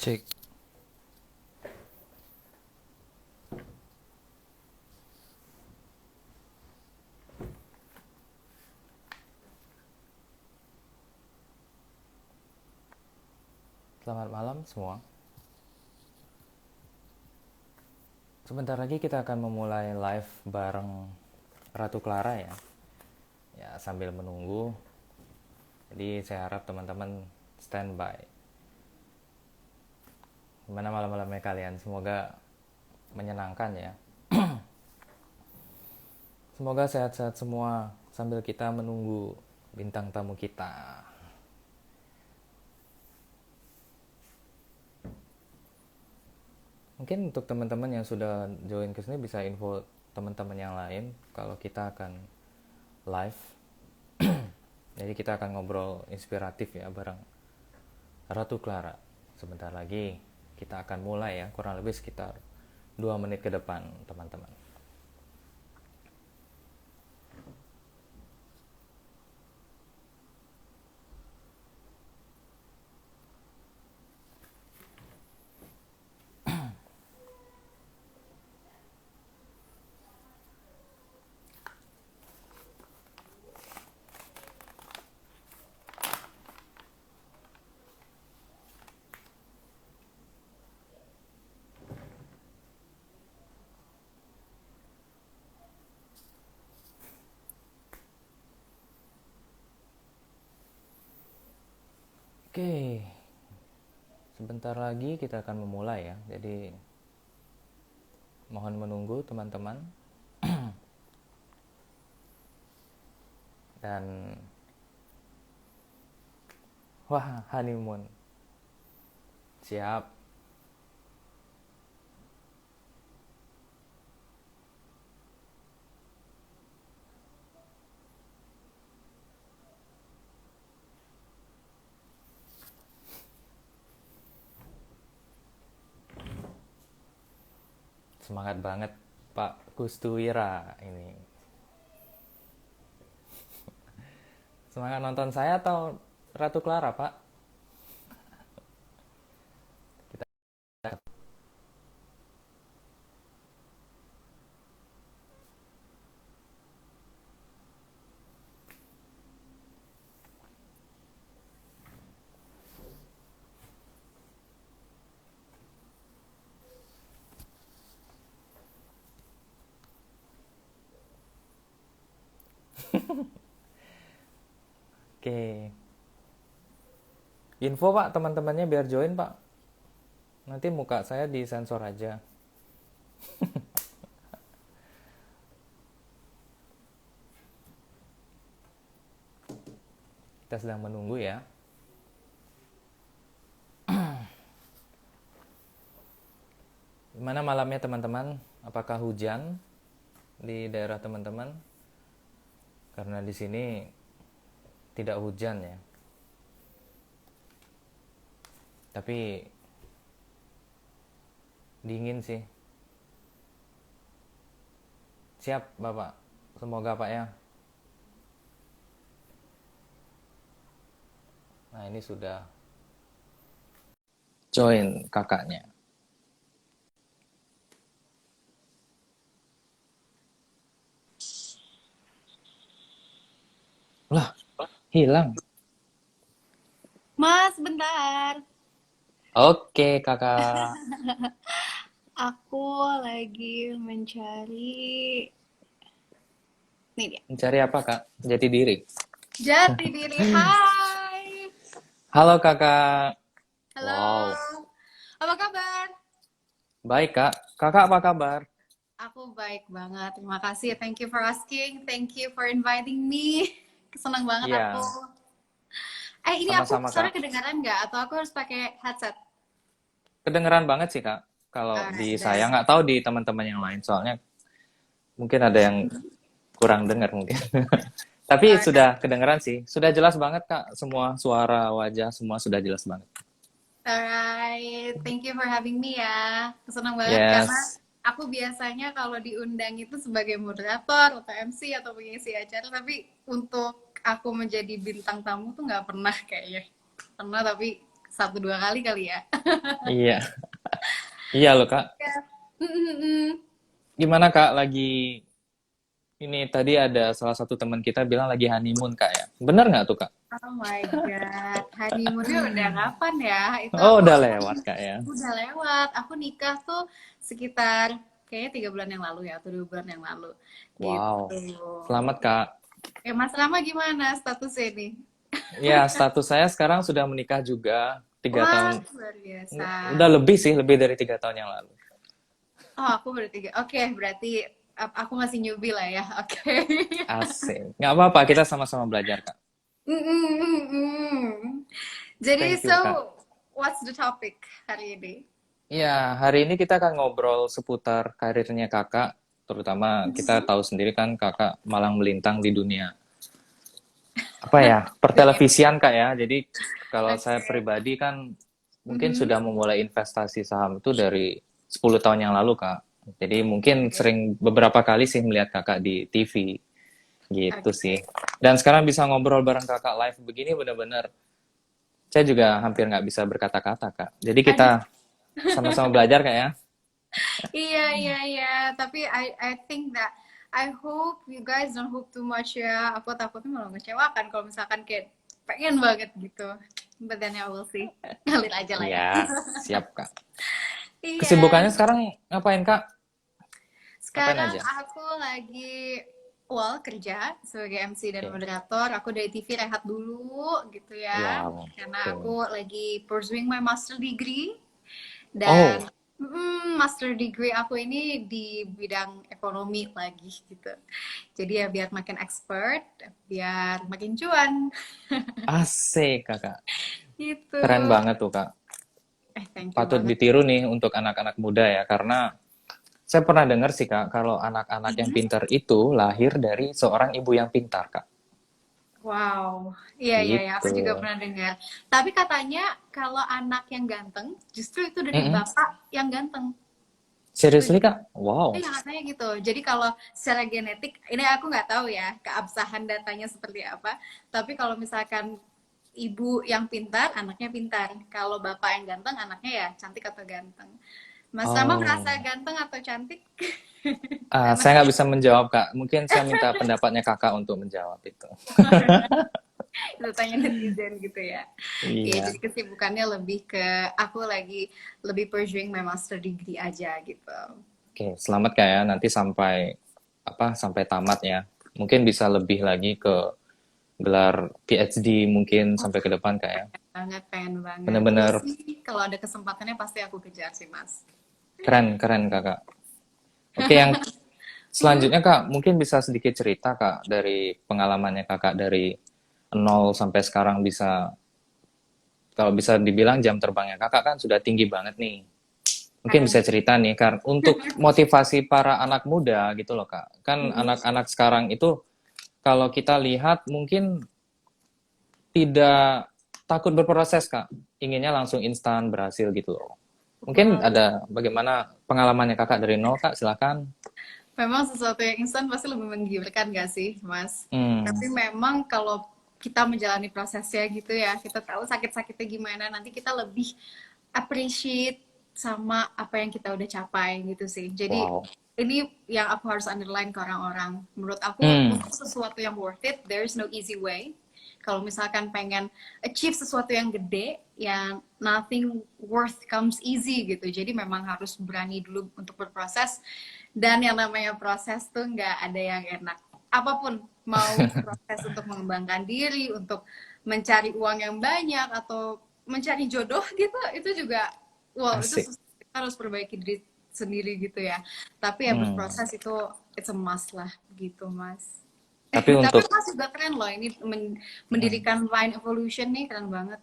Cek. Selamat malam semua. Sebentar lagi kita akan memulai live bareng Ratu Clara ya. Ya, sambil menunggu. Jadi saya harap teman-teman standby. Gimana malam-malamnya kalian? Semoga menyenangkan ya. Semoga sehat-sehat semua sambil kita menunggu bintang tamu kita. Mungkin untuk teman-teman yang sudah join ke sini bisa info teman-teman yang lain kalau kita akan live. Jadi kita akan ngobrol inspiratif ya bareng Ratu Clara. Sebentar lagi kita akan mulai ya, kurang lebih sekitar 2 menit ke depan teman-teman. Oke, sebentar lagi kita akan memulai ya. Jadi mohon menunggu teman-teman. Dan wah, honeymoon. Siap. Semangat banget Pak Kustuwira ini. Semangat nonton saya atau Ratu Clara, Pak? Kita Oke. Info Pak, teman-temannya biar join Pak. Nanti muka saya disensor aja. Kita sedang menunggu ya. Gimana malamnya teman-teman? Apakah hujan di daerah teman-teman? Karena di sini tidak hujan ya. Tapi dingin sih. Siap Bapak. Semoga Pak ya. Nah, ini sudah join kakaknya. Lah, hilang. Mas, bentar. Oke, kakak. Aku lagi mencari. Nih dia. Mencari apa, Kak? Jati diri. Jati diri. Hai. Halo, kakak. Halo. Wow. Apa kabar? Baik, Kak. Kakak apa kabar? Aku baik banget. Terima kasih. Thank you for asking. Thank you for inviting me. Senang banget aku. Iya, Ini aku sama-sama, suara Kak. kedengaran nggak? Atau aku harus pakai headset? Kedengeran banget sih, Kak. Kalau di Alright, saya, then. nggak tahu di teman-teman yang lain. Soalnya mungkin ada yang kurang dengar mungkin. Tapi sudah Alright. kedengeran sih. Sudah jelas banget, Kak. Semua suara, wajah, semua sudah jelas banget. Alright, thank you for having me ya. Senang banget karena Yes. aku biasanya kalau diundang itu sebagai moderator atau MC atau pengisi acara, tapi untuk aku menjadi bintang tamu tuh nggak pernah kayaknya. Pernah tapi satu dua kali kali ya. Iya, iya loh Kak. Ya. Mm-mm-mm. Gimana Kak, lagi ini tadi ada salah satu teman kita bilang lagi honeymoon Kak ya. Bener nggak tuh Kak? Oh my God, honeymoonnya udah kapan ya? Itu Oh, aku udah lewat Kak ya. udah lewat. Aku nikah tuh sekitar kayaknya 3 bulan yang lalu ya, atau 2 bulan yang lalu. Wow. Gitu. Selamat Kak. Mas Rama gimana statusnya nih? Ya, status saya sekarang sudah menikah juga 3 tahun. Wah, luar biasa. Udah lebih sih, lebih dari 3 tahun yang lalu. Oh, aku baru 3. Oke, berarti aku masih newbie lah ya. Oke. Asik. Nggak apa-apa, kita sama-sama belajar Kak. Mm-mm-mm. Jadi, Thank you so Kak. what's the topic hari ini? Ya, hari ini kita akan ngobrol seputar karirnya Kakak. Terutama kita tahu sendiri kan Kakak malang melintang di dunia apa ya, Dunia. pertelevisian Kak ya. Jadi kalau saya Oke. pribadi kan mungkin Mhm. sudah memulai investasi saham itu dari 10 tahun yang lalu Kak. Jadi mungkin Oke. sering beberapa kali sih melihat Kakak di TV gitu Oke. sih. Dan sekarang bisa ngobrol bareng Kakak live begini benar-benar saya juga hampir nggak bisa berkata-kata Kak. Jadi Aduh. kita sama-sama belajar Kak ya. Iya, iya, iya. Tapi I think that I hope you guys don't hope too much ya. Aku takutnya malah mengecewakan kalau misalkan kayak pengen banget gitu. But then I will see. Ngalir aja lah ya. Iya, siap Kak. Iya. Kesibukannya sekarang ngapain Kak? Ngapain Sekarang aja? aku lagi kerja sebagai MC dan Oke. moderator. Aku dari TV rehat dulu gitu ya. Wow. Karena Oke. aku lagi pursuing my master degree. Dan Oh, master degree aku ini di bidang ekonomi lagi gitu. Jadi ya biar makin expert, biar makin cuan asik Kakak. gitu. Keren banget tuh Kak. Thank you Patut banget. ditiru nih untuk anak-anak muda ya, karena saya pernah dengar sih Kak, kalau anak-anak yang Mhm. pintar itu lahir dari seorang ibu yang pintar Kak. Wow, iya iya ya, aku Gitu. juga pernah dengar. Tapi katanya kalau anak yang ganteng, justru itu dari Mm-mm. bapak yang ganteng. Seriously Setuju? Kak? Wow. Iya katanya gitu. Jadi kalau secara genetik, ini aku nggak tahu ya keabsahan datanya seperti apa. Tapi kalau misalkan ibu yang pintar, anaknya pintar. Kalau bapak yang ganteng, anaknya ya cantik atau ganteng. Mas Rama merasa Oh. ganteng atau cantik? Saya nggak Anaknya. bisa menjawab Kak. Mungkin saya minta pendapatnya Kakak untuk menjawab itu. Itu tanya netizen gitu ya. Iya, Iya. jadi kesibukannya lebih ke aku lagi lebih pursuing my master degree aja gitu. Oke, selamat Kak ya. Nanti sampai sampai tamat ya. Mungkin bisa lebih lagi ke gelar PhD mungkin sampai ke depan Kak ya. Banget, pengen banget. We'll Bener-bener see. Kalau ada kesempatannya pasti aku kejar sih, Mas. keren, keren Kakak. Oke, yang Hmm? selanjutnya Kak, mungkin bisa sedikit cerita Kak dari pengalamannya Kakak dari nol sampai sekarang bisa, kalau bisa dibilang jam terbangnya Kakak kan sudah tinggi banget nih. Mungkin Aduh. bisa cerita nih, kan untuk motivasi para anak muda gitu loh Kak. Kan Mm-mm. anak-anak sekarang itu kalau kita lihat mungkin tidak takut berproses Kak. Inginnya langsung instan berhasil gitu loh. Mungkin Wow. ada bagaimana pengalamannya Kakak dari nol Kak, silakan. Memang sesuatu yang instan pasti lebih menggiurkan gak sih, Mas? Hmm, Tapi memang kalau kita menjalani prosesnya gitu ya, kita tahu sakit-sakitnya gimana, nanti kita lebih appreciate sama apa yang kita udah capai gitu sih. Jadi wow. ini yang aku harus underline ke orang-orang. Menurut aku Hmm, untuk sesuatu yang worth it, there is no easy way. Kalau misalkan pengen achieve sesuatu yang gede, yang nothing worth comes easy gitu. Jadi memang harus berani dulu untuk berproses. Dan yang namanya proses tuh nggak ada yang enak. Apapun, mau proses untuk mengembangkan diri, untuk mencari uang yang banyak, atau mencari jodoh gitu, itu juga, wow, itu asik. kita harus perbaiki diri sendiri gitu ya. Tapi ya Hmm. berproses itu it's a must lah gitu, Mas. Tapi Tapi untuk, Mas juga keren loh ini hmm, mendirikan Line Evolution nih, keren banget.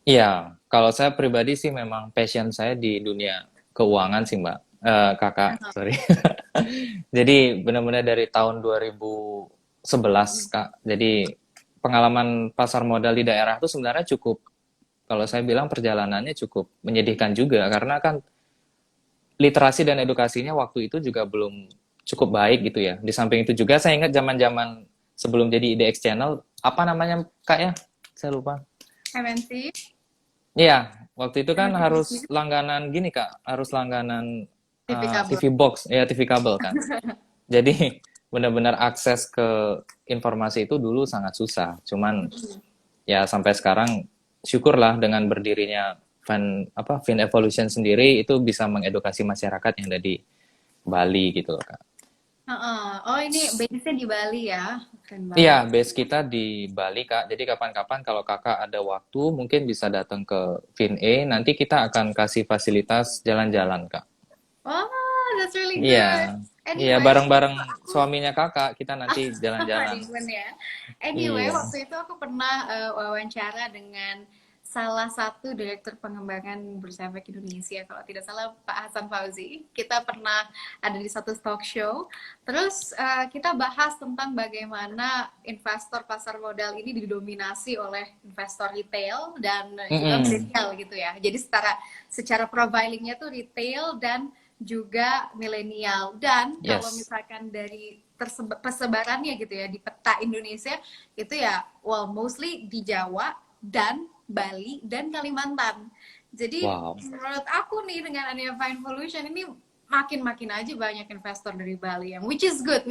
iya, kalau saya pribadi sih memang passion saya di dunia keuangan sih Mbak. Kakak, sorry. Jadi benar-benar dari tahun 2011 Kak. Jadi pengalaman pasar modal di daerah itu sebenarnya cukup, kalau saya bilang perjalanannya cukup menyedihkan juga karena kan literasi dan edukasinya waktu itu juga belum cukup baik gitu ya. Di samping itu juga saya ingat zaman-zaman sebelum jadi IDX Channel, apa namanya Kak ya? Saya lupa. MNC. Iya, waktu itu kan harus TV langganan gini Kak, harus langganan kabel. TV box, ya TV kabel kan. Jadi benar-benar akses ke informasi itu dulu sangat susah. Cuman ya sampai sekarang syukurlah dengan berdirinya Fin Evolution sendiri itu bisa mengedukasi masyarakat yang ada di Bali gitu loh Kak. Heeh. Oh ini base-nya di Bali ya, keren Iya, banget. base kita di Bali, Kak. Jadi kapan-kapan kalau Kakak ada waktu, mungkin bisa datang ke FinE. Nanti kita akan kasih fasilitas jalan-jalan, Kak. Wah, that's really Iya, good. iya Anyway, waktu bareng-bareng itu aku suaminya Kakak, kita nanti jalan-jalan. honeymoon ya. Anyway, Iya. waktu itu aku pernah wawancara dengan salah satu direktur pengembangan Bursa Efek Indonesia, kalau tidak salah Pak Hasan Fauzi. Kita pernah ada di satu talk show. Terus kita bahas tentang bagaimana investor pasar modal ini didominasi oleh investor retail dan juga Mm-mm. milenial gitu ya. Jadi secara profilingnya tuh retail dan juga milenial. Dan kalau Yes. misalkan dari persebarannya gitu ya di peta Indonesia itu ya well mostly di Jawa dan Bali dan Kalimantan. Jadi Wow. menurut aku nih dengan adanya Fine Pollution ini makin-makin aja banyak investor dari Bali yang which is good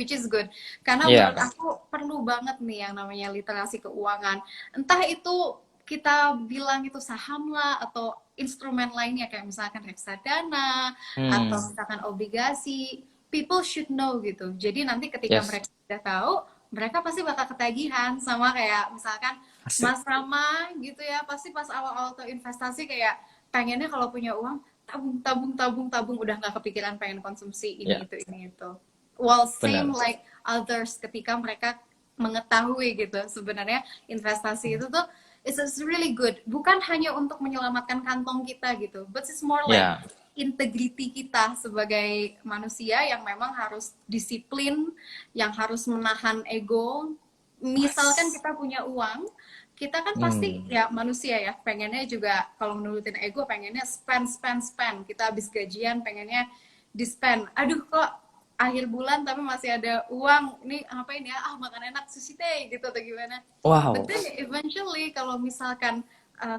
karena Iya, menurut Kak. aku perlu banget nih yang namanya literasi keuangan, entah itu kita bilang itu saham lah atau instrumen lainnya kayak misalkan reksadana atau Hmm. misalkan obligasi, people should know gitu. Jadi nanti ketika Yes. mereka sudah tahu, mereka pasti bakal ketagihan sama kayak misalkan Asik. Mas Rama gitu ya, pasti pas awal-awal tuh investasi kayak pengennya kalau punya uang tabung tabung tabung tabung udah nggak kepikiran pengen konsumsi Ya, ini itu. Well, same benar. like others ketika mereka mengetahui gitu sebenarnya investasi itu tuh it's really good, bukan hanya untuk menyelamatkan kantong kita gitu, but it's more like Ya. integriti kita sebagai manusia yang memang harus disiplin, yang harus menahan ego. Misalkan Pas. kita punya uang, kita kan pasti Hmm. ya manusia ya pengennya juga kalau menurutin ego pengennya spend spend spend. Kita habis gajian pengennya di spend. Aduh kok akhir bulan tapi masih ada uang, ini ngapain ya, makan enak sushi teh gitu atau gimana. But Wow. then eventually kalau misalkan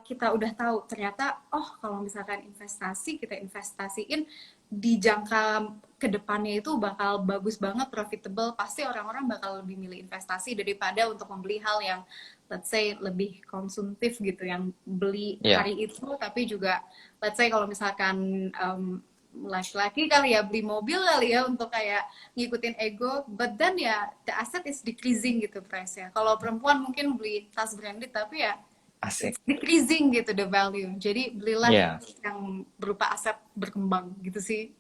kita udah tahu ternyata kalau misalkan investasi kita investasiin di jangka kedepannya itu bakal bagus banget, profitable, pasti orang-orang bakal lebih milih investasi daripada untuk membeli hal yang let's say lebih konsumtif gitu, yang beli Ya. hari itu tapi juga let's say kalau misalkan laki-laki kali ya beli mobil kali ya untuk kayak ngikutin ego, but then ya the asset is decreasing gitu price-nya. Kalau perempuan mungkin beli tas branded tapi ya Asik. it's decreasing gitu the value. Jadi belilah Ya. yang berupa aset berkembang gitu sih.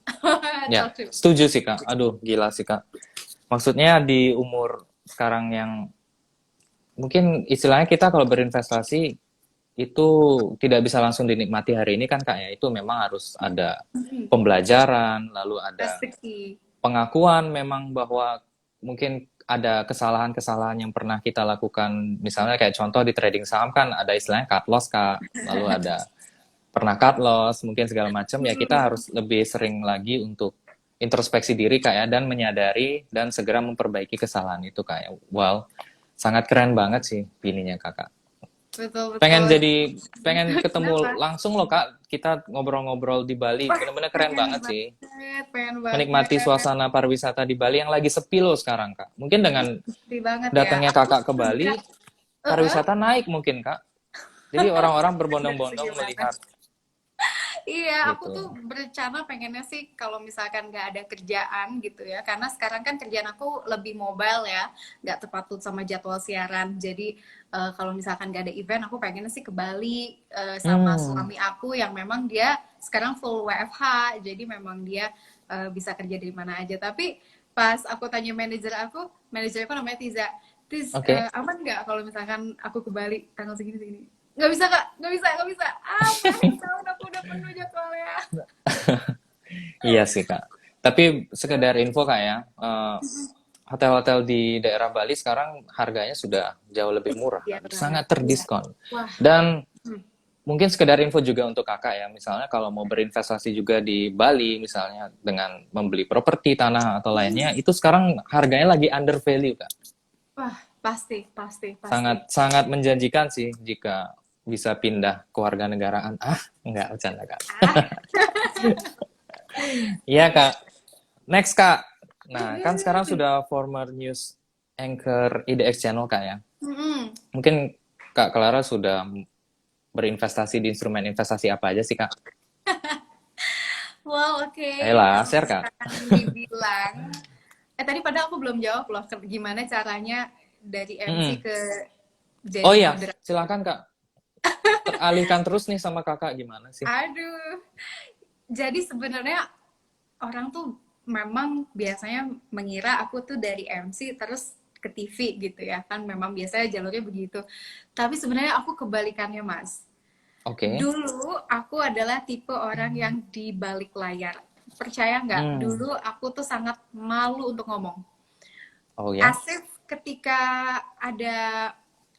Ya, Talk to. setuju sih Kak. Aduh, gila sih Kak. Maksudnya di umur sekarang yang mungkin istilahnya kita kalau berinvestasi itu tidak bisa langsung dinikmati hari ini kan Kak ya. Itu memang harus ada pembelajaran, lalu That's ada the key. pengakuan memang bahwa mungkin ada kesalahan-kesalahan yang pernah kita lakukan. Misalnya kayak contoh di trading saham kan ada istilahnya cut loss Kak. Lalu ada pernah cut loss, mungkin segala macam ya kita harus lebih sering lagi untuk introspeksi diri Kak ya dan menyadari dan segera memperbaiki kesalahan itu Kak ya. Wow, sangat keren banget sih bininya Kakak. Betul Pengen betul. jadi pengen ketemu Kenapa? langsung loh Kak. Kita ngobrol-ngobrol di Bali. Wah, Bener-bener keren pengen banget sih. banget, pengen Menikmati banget. suasana pariwisata di Bali yang lagi sepi loh sekarang Kak. Mungkin dengan Sedih banget ya. datangnya Aku Kakak ke juga, Bali, pariwisata naik mungkin Kak. Jadi orang-orang berbondong-bondong gimana? melihat Iya, aku tuh gitu. berencana pengennya sih kalau misalkan nggak ada kerjaan gitu ya, karena sekarang kan kerjaan aku lebih mobile ya, nggak terpaut sama jadwal siaran. Jadi kalau misalkan nggak ada event, aku pengennya sih ke Bali sama Hmm, suami aku yang memang dia sekarang full WFH, jadi memang dia bisa kerja dari mana aja. Tapi pas aku tanya manajer aku namanya Tiza, Tiz, oke. aman nggak kalau misalkan aku ke Bali tanggal segini segini? Nggak bisa kak, nggak bisa, mana tahun aku udah penuh jadwalnya. Iya sih Kak. Tapi sekedar info Kak ya, hotel-hotel di daerah Bali sekarang harganya sudah jauh lebih murah Iya kan, benar, sangat iya. terdiskon. Wah, Dan hmm, mungkin sekedar info juga untuk kakak ya, misalnya kalau mau berinvestasi juga di Bali, misalnya dengan membeli properti, tanah atau lainnya, itu sekarang harganya lagi under value kak. wah pasti pasti pasti. Sangat sangat menjanjikan sih jika bisa pindah kewarganegaraan. Enggak, bercanda Kak. Ah, Iya Kak. Next Kak. Nah, kan sekarang mm-mm. sudah former news anchor IDX Channel Kak ya. Mm-mm. Mungkin Kak Clara sudah berinvestasi di instrumen investasi apa aja sih Kak? Well, oke. Ayolah, Kalau share Kak. misalkan dibilang, tadi padahal aku belum jawab loh, gimana caranya dari MC Mm-mm. ke Oh jadi iya, moderator. silakan Kak. Teralihkan terus nih sama Kakak gimana sih? Aduh, jadi sebenarnya orang tuh memang biasanya mengira aku tuh dari MC terus ke TV gitu ya kan memang biasanya jalurnya begitu. Tapi sebenarnya aku kebalikannya Mas. Oke. Dulu aku adalah tipe orang yang di balik layar. Percaya nggak? Hmm. Dulu aku tuh sangat malu untuk ngomong. Oh ya. Asif ketika ada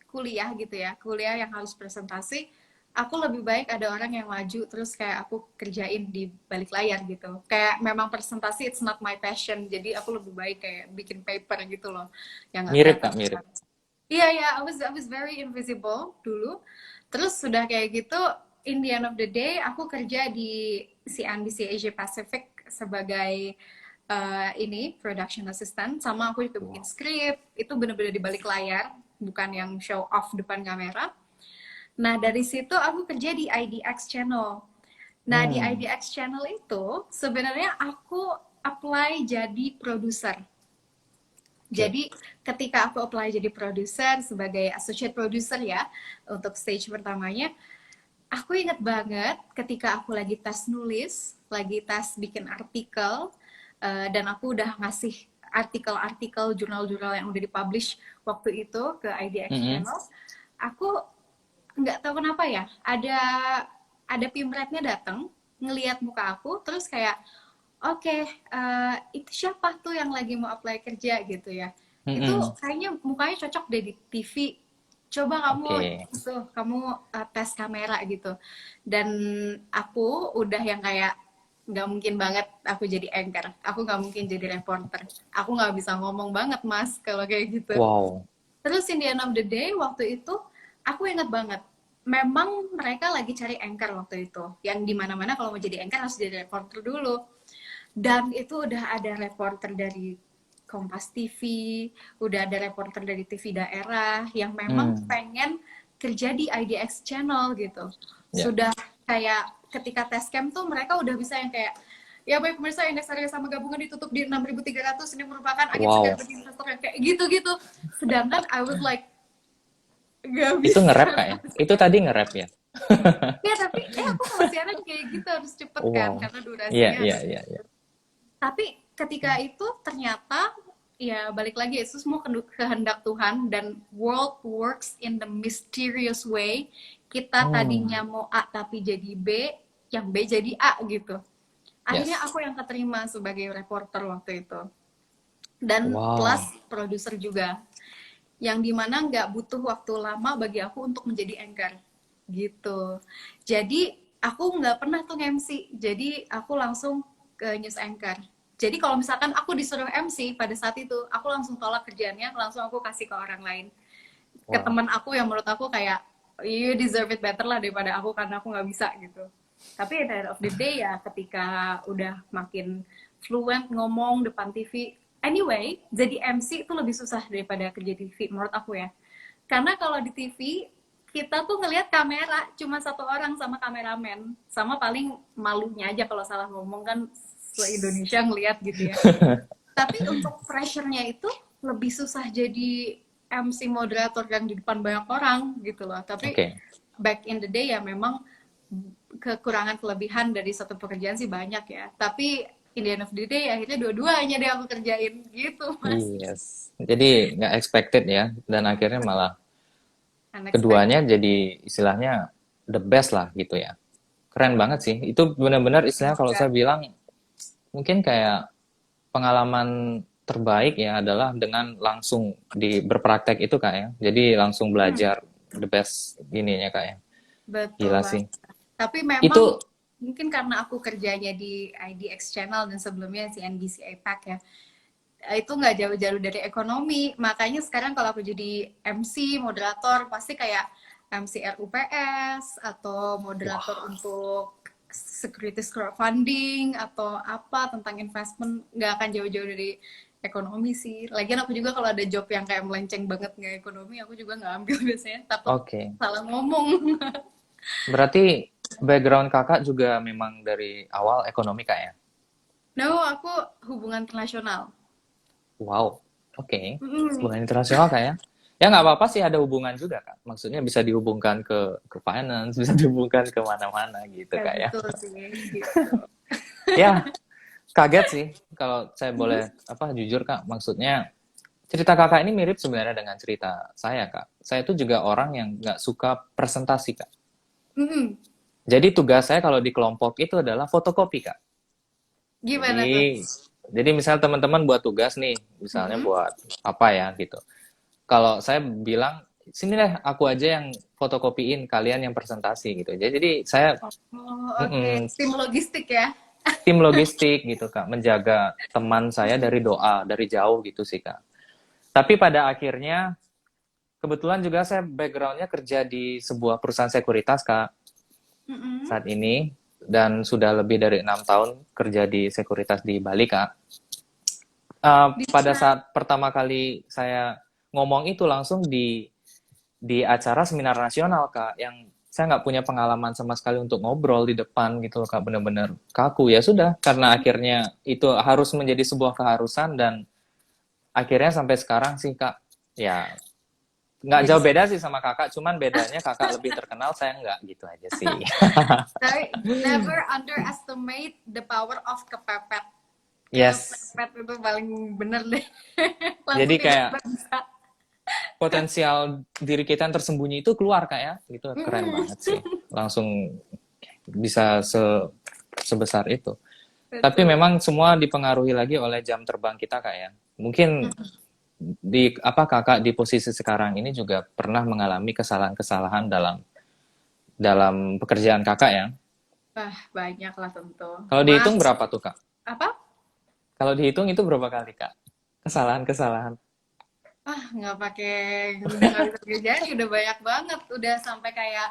kuliah gitu ya, kuliah yang harus presentasi, aku lebih baik ada orang yang maju terus kayak aku kerjain di balik layar gitu. Kayak memang presentasi it's not my passion, jadi aku lebih baik kayak bikin paper gitu loh, yang nggak Mirip kelihatan. Kak, mirip. Iya ya, I was very invisible dulu. Terus sudah kayak gitu, in the end of the day, aku kerja di CNBC Asia Pacific sebagai ini production assistant. Sama aku juga bikin Wow. skrip. Itu bener-bener di balik layar, bukan yang show off depan kamera. Nah dari situ aku kerja di IDX Channel. Nah di Hmm. IDX Channel itu sebenarnya aku apply jadi produser. Oke. Jadi ketika aku apply jadi produser sebagai associate producer ya untuk stage pertamanya, aku inget banget ketika aku lagi tes nulis, lagi tes bikin artikel, dan aku udah ngasih artikel-artikel jurnal-jurnal yang udah dipublish waktu itu ke IDX Mm-mm. Channel, aku nggak tahu kenapa ya, ada pimretnya datang ngelihat muka aku, terus kayak oke, itu siapa tuh yang lagi mau apply kerja gitu ya? Itu Mm-mm. kayaknya mukanya cocok deh di TV. Coba kamu Oke. kamu tes kamera gitu. Dan aku udah yang kayak nggak mungkin banget aku jadi anchor. Aku nggak mungkin jadi reporter. Aku nggak bisa ngomong banget mas kalau kayak gitu. Wow. Terus in the end of the day waktu itu aku ingat banget. Memang mereka lagi cari anchor waktu itu. Yang dimana-mana kalau mau jadi anchor harus jadi reporter dulu. Dan itu udah ada reporter dari Kompas TV, udah ada reporter dari TV daerah yang memang Hmm. pengen kerja di IDX Channel gitu. Ya. Sudah kayak ketika tes camp tuh mereka udah bisa yang kayak ya baik pemirsa indeks harga sama gabungan ditutup di 6.300 ini merupakan angin segar Wow. bagi investor yang kayak gitu-gitu. Sedangkan I was like gak Itu nge-rap bisa. Kak ya? Itu tadi nge-rap ya? Ya tapi aku kalau siaran kayak gitu harus cepet kan Wow. karena Iya, durasinya iya, harus iya, iya. tapi ketika itu ternyata ya balik lagi itu semua kehendak Tuhan dan world works in the mysterious way. Kita Hmm. tadinya mau A tapi jadi B, yang B jadi A gitu. Akhirnya Yes. aku yang keterima sebagai reporter waktu itu. Dan plus Wow. produser juga. Yang dimana nggak butuh waktu lama bagi aku untuk menjadi anchor. Gitu. Jadi aku nggak pernah tuh MC. Jadi aku langsung ke news anchor. Jadi kalau misalkan aku disuruh MC pada saat itu, aku langsung tolak kerjaannya, langsung aku kasih ke orang lain. Ke Wow. teman aku yang menurut aku kayak, you deserve it better lah daripada aku karena aku nggak bisa gitu. Tapi at the end of the day ya ketika udah makin fluent ngomong depan TV, anyway, jadi MC itu lebih susah daripada kerja TV menurut aku ya. Karena kalau di TV kita tuh ngelihat kamera cuma satu orang sama kameramen, sama paling malunya aja kalau salah ngomong kan se-Indonesia ngelihat gitu ya. Tapi untuk pressure-nya itu lebih susah jadi MC moderator yang di depan banyak orang gitu loh. Tapi Oke. back in the day ya memang kekurangan kelebihan dari satu pekerjaan sih banyak ya. Tapi in the end of the day akhirnya dua-duanya deh aku kerjain gitu mas. Yes. Jadi nggak expected ya, dan akhirnya malah Unexpected. keduanya jadi istilahnya the best lah gitu ya. Keren banget sih. Itu benar-benar istilahnya kalau Semoga. saya bilang mungkin kayak pengalaman terbaik ya adalah dengan langsung di berpraktek itu Kak ya. Jadi langsung Hmm, belajar the best ininya Kak ya. betul Gila banget. sih. Tapi memang Itu mungkin karena aku kerjanya di IDX Channel dan sebelumnya si NBC APAC ya, itu nggak jauh-jauh dari ekonomi. Makanya sekarang kalau aku jadi MC, moderator, pasti kayak MC RUPS atau moderator Wah, untuk securities crowdfunding atau apa tentang investment, nggak akan jauh-jauh dari ekonomi sih. Lagian aku juga kalau ada job yang kayak melenceng banget nggak ekonomi, aku juga nggak ambil biasanya, takut oke. salah ngomong. Berarti background kakak juga memang dari awal ekonomi kak ya? No, aku hubungan internasional. Wow, oke. Mm. Hubungan internasional kak ya? Ya nggak apa-apa sih ada hubungan juga kak. Maksudnya bisa dihubungkan ke finance, bisa dihubungkan ke mana-mana gitu Ya kak ya. betul sih, gitu. Ya, kaget sih kalau saya Mhm. boleh apa jujur kak. Maksudnya cerita kakak ini mirip sebenarnya dengan cerita saya kak. Saya tuh juga orang yang nggak suka presentasi kak. Mhm. Jadi tugas saya kalau di kelompok itu adalah fotokopi kak. Gimana tuh? Jadi jadi misal teman-teman buat tugas nih, misalnya Mhm. buat apa ya gitu. Kalau saya bilang sini deh aku aja yang fotokopiin, kalian yang presentasi gitu. Jadi saya Oh, oke. mm-mm, Tim logistik ya? tim logistik gitu kak, menjaga teman saya dari doa dari jauh gitu sih kak. Tapi pada akhirnya kebetulan juga saya backgroundnya kerja di sebuah perusahaan sekuritas kak Mhm. saat ini dan sudah lebih dari 6 tahun kerja di sekuritas di Bali kak. Pada Bisa. saat pertama kali saya ngomong itu langsung di acara seminar nasional kak yang saya nggak punya pengalaman sama sekali untuk ngobrol di depan gitu loh kak, bener-bener kaku. Ya sudah, karena akhirnya itu harus menjadi sebuah keharusan dan akhirnya sampai sekarang sih kak ya nggak Jadi jauh beda sih sama kakak, cuman bedanya kakak lebih terkenal, saya nggak gitu aja sih. tapi never underestimate the power of kepepet. Yes, Kepepet itu paling bener deh. jadi Langsung kayak tiba-tiba bisa. potensial diri kita yang tersembunyi itu keluar kak ya, gitu keren Mhm. banget sih, langsung bisa sebesar itu. Tapi Betul. memang semua dipengaruhi lagi oleh jam terbang kita kak ya. Mungkin Mhm. di apa kakak di posisi sekarang ini juga pernah mengalami kesalahan-kesalahan dalam dalam pekerjaan kakak ya. Wah, banyak lah tentu. Kalau dihitung Mas, berapa tuh kak? apa? Kalau dihitung itu berapa kali kak? Kesalahan-kesalahan. Ah, nggak pakai, udah nggak bisa kerjaan, udah banyak banget. Udah sampai kayak,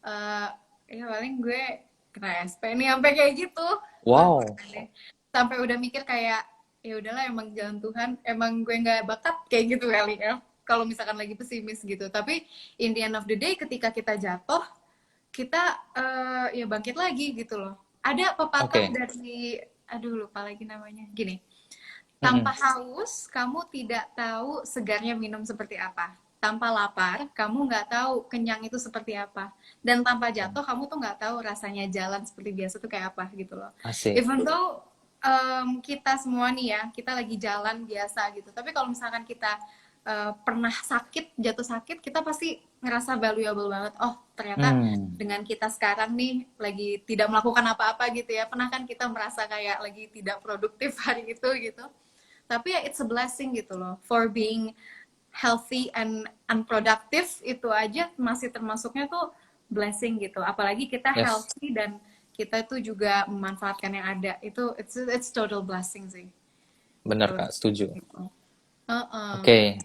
eh ya paling gue kena SP nih, sampai kayak gitu. Wah, Wow. pernah deh. Sampai udah mikir kayak, ya udahlah emang jalan Tuhan, emang gue nggak bakat kayak gitu kali ya. Kalau misalkan lagi pesimis gitu. Tapi in the end of the day, ketika kita jatuh, kita ya bangkit lagi gitu loh. Ada pepatah Oke. dari, aduh lupa lagi namanya. Gini, tanpa Mm-mm. haus, kamu tidak tahu segarnya minum seperti apa. Tanpa lapar, kamu nggak tahu kenyang itu seperti apa. Dan tanpa jatuh, kamu tuh nggak tahu rasanya jalan seperti biasa tuh kayak apa gitu loh. Asik. Even though kita semua nih ya, kita lagi jalan biasa gitu. Tapi kalau misalkan kita pernah sakit, jatuh sakit, kita pasti ngerasa valuable banget. Oh, ternyata Hmm. dengan kita sekarang nih lagi tidak melakukan apa-apa gitu ya. Pernah kan kita merasa kayak lagi tidak produktif hari itu gitu, tapi ya it's a blessing gitu loh, for being healthy and unproductive itu aja masih termasuknya tuh blessing gitu, apalagi kita Yes. healthy dan kita tuh juga memanfaatkan yang ada, itu it's total blessing sih Benar menurut kak, setuju. gitu. Uh-uh. Oke.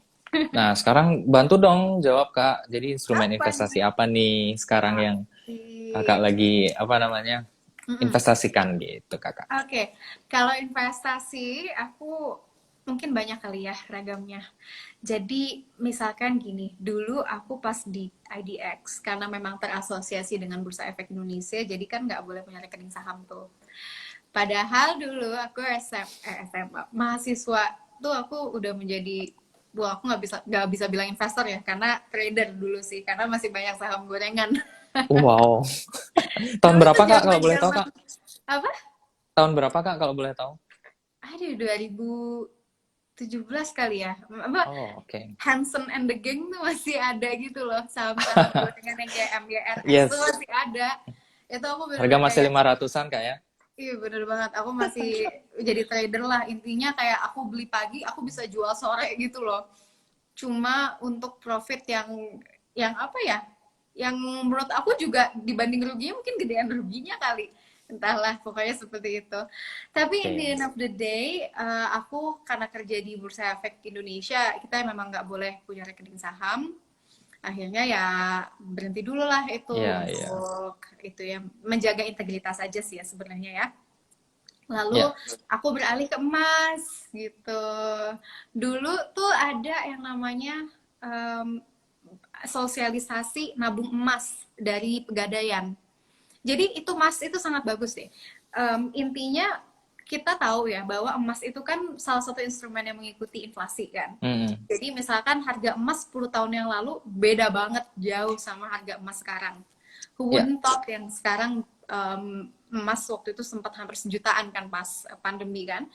Nah, sekarang bantu dong jawab Kak. Jadi instrumen Apa investasi nih? apa nih sekarang yang Kakak Asik. lagi apa namanya? Mm-mm. Investasikan gitu, Kakak. Oke, kalau investasi aku mungkin banyak kali ya ragamnya. Jadi misalkan gini, dulu aku pas di IDX karena memang terasosiasi dengan Bursa Efek Indonesia, jadi kan nggak boleh punya rekening saham tuh. Padahal dulu aku SMA, mahasiswa tuh aku udah menjadi, aku nggak bisa bilang investor ya, karena trader dulu sih, karena masih banyak saham gorengan. Wow. Tahun Dulu berapa tuh Kak kalau zaman boleh tahu zaman Kak? apa? Tahun berapa Kak kalau boleh tahu? Aduh, 2017 kali ya. Apa, Oh, oke. Hanson and the Gang tuh masih ada gitu loh, saham-saham gorengan yang kayak MYRX tuh Yes. masih ada. Itu aku Harga bener-bener masih kayak, 500-an Kak ya? iya bener banget, aku masih jadi trader lah. Intinya kayak aku beli pagi, aku bisa jual sore gitu loh. Cuma untuk profit yang apa ya? Yang menurut aku juga dibanding ruginya mungkin gedean ruginya kali. Entahlah, pokoknya seperti itu. Tapi in the Oke. end of the day, aku karena kerja di Bursa Efek Indonesia, kita memang nggak boleh punya rekening saham. Akhirnya ya berhenti dulu lah itu Iya, iya. untuk itu ya, menjaga integritas aja sih ya sebenarnya ya. Lalu Iya. aku beralih ke emas gitu. Dulu tuh ada yang namanya em, sosialisasi nabung emas dari Pegadaian. Jadi itu emas itu sangat bagus deh. Intinya kita tahu ya bahwa emas itu kan salah satu instrumen yang mengikuti inflasi kan. Mm-mm. Jadi misalkan harga emas 10 tahun yang lalu beda banget jauh sama harga emas sekarang. Who Iya. wouldn't thought yang sekarang emas waktu itu sempat hampir sejutaan kan pas pandemi kan.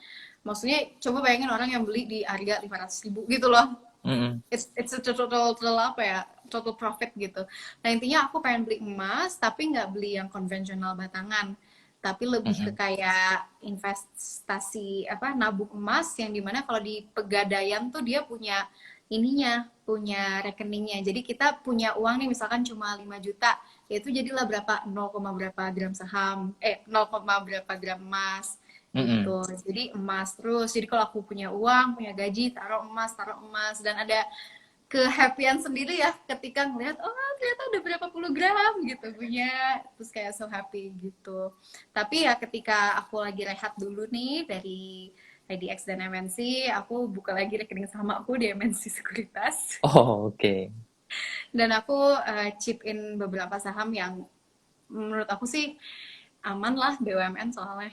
Maksudnya coba bayangin orang yang beli di harga 500.000 gitu loh. Mm-mm. It's a total apa ya, total profit gitu. Nah intinya aku pengen beli emas tapi nggak beli yang konvensional batangan, tapi lebih ke Mm-mm. kayak investasi apa, nabung emas yang dimana kalau di Pegadaian tuh dia punya ininya, punya rekeningnya. Jadi kita punya uang nih misalkan cuma 5 juta, yaitu jadilah berapa 0, berapa gram saham, 0, berapa gram emas Mm-mm. gitu. Jadi emas terus. Jadi kalau aku punya uang, punya gaji, taruh emas dan ada kehappyan sendiri ya ketika ngeliat oh ternyata udah berapa puluh gram gitu punya, terus kayak so happy gitu. Tapi ya ketika aku lagi rehat dulu nih dari IDX dan MNC, aku buka lagi rekening saham aku di MNC Sekuritas Oh, oke. dan aku chip in beberapa saham yang menurut aku sih aman lah, BUMN soalnya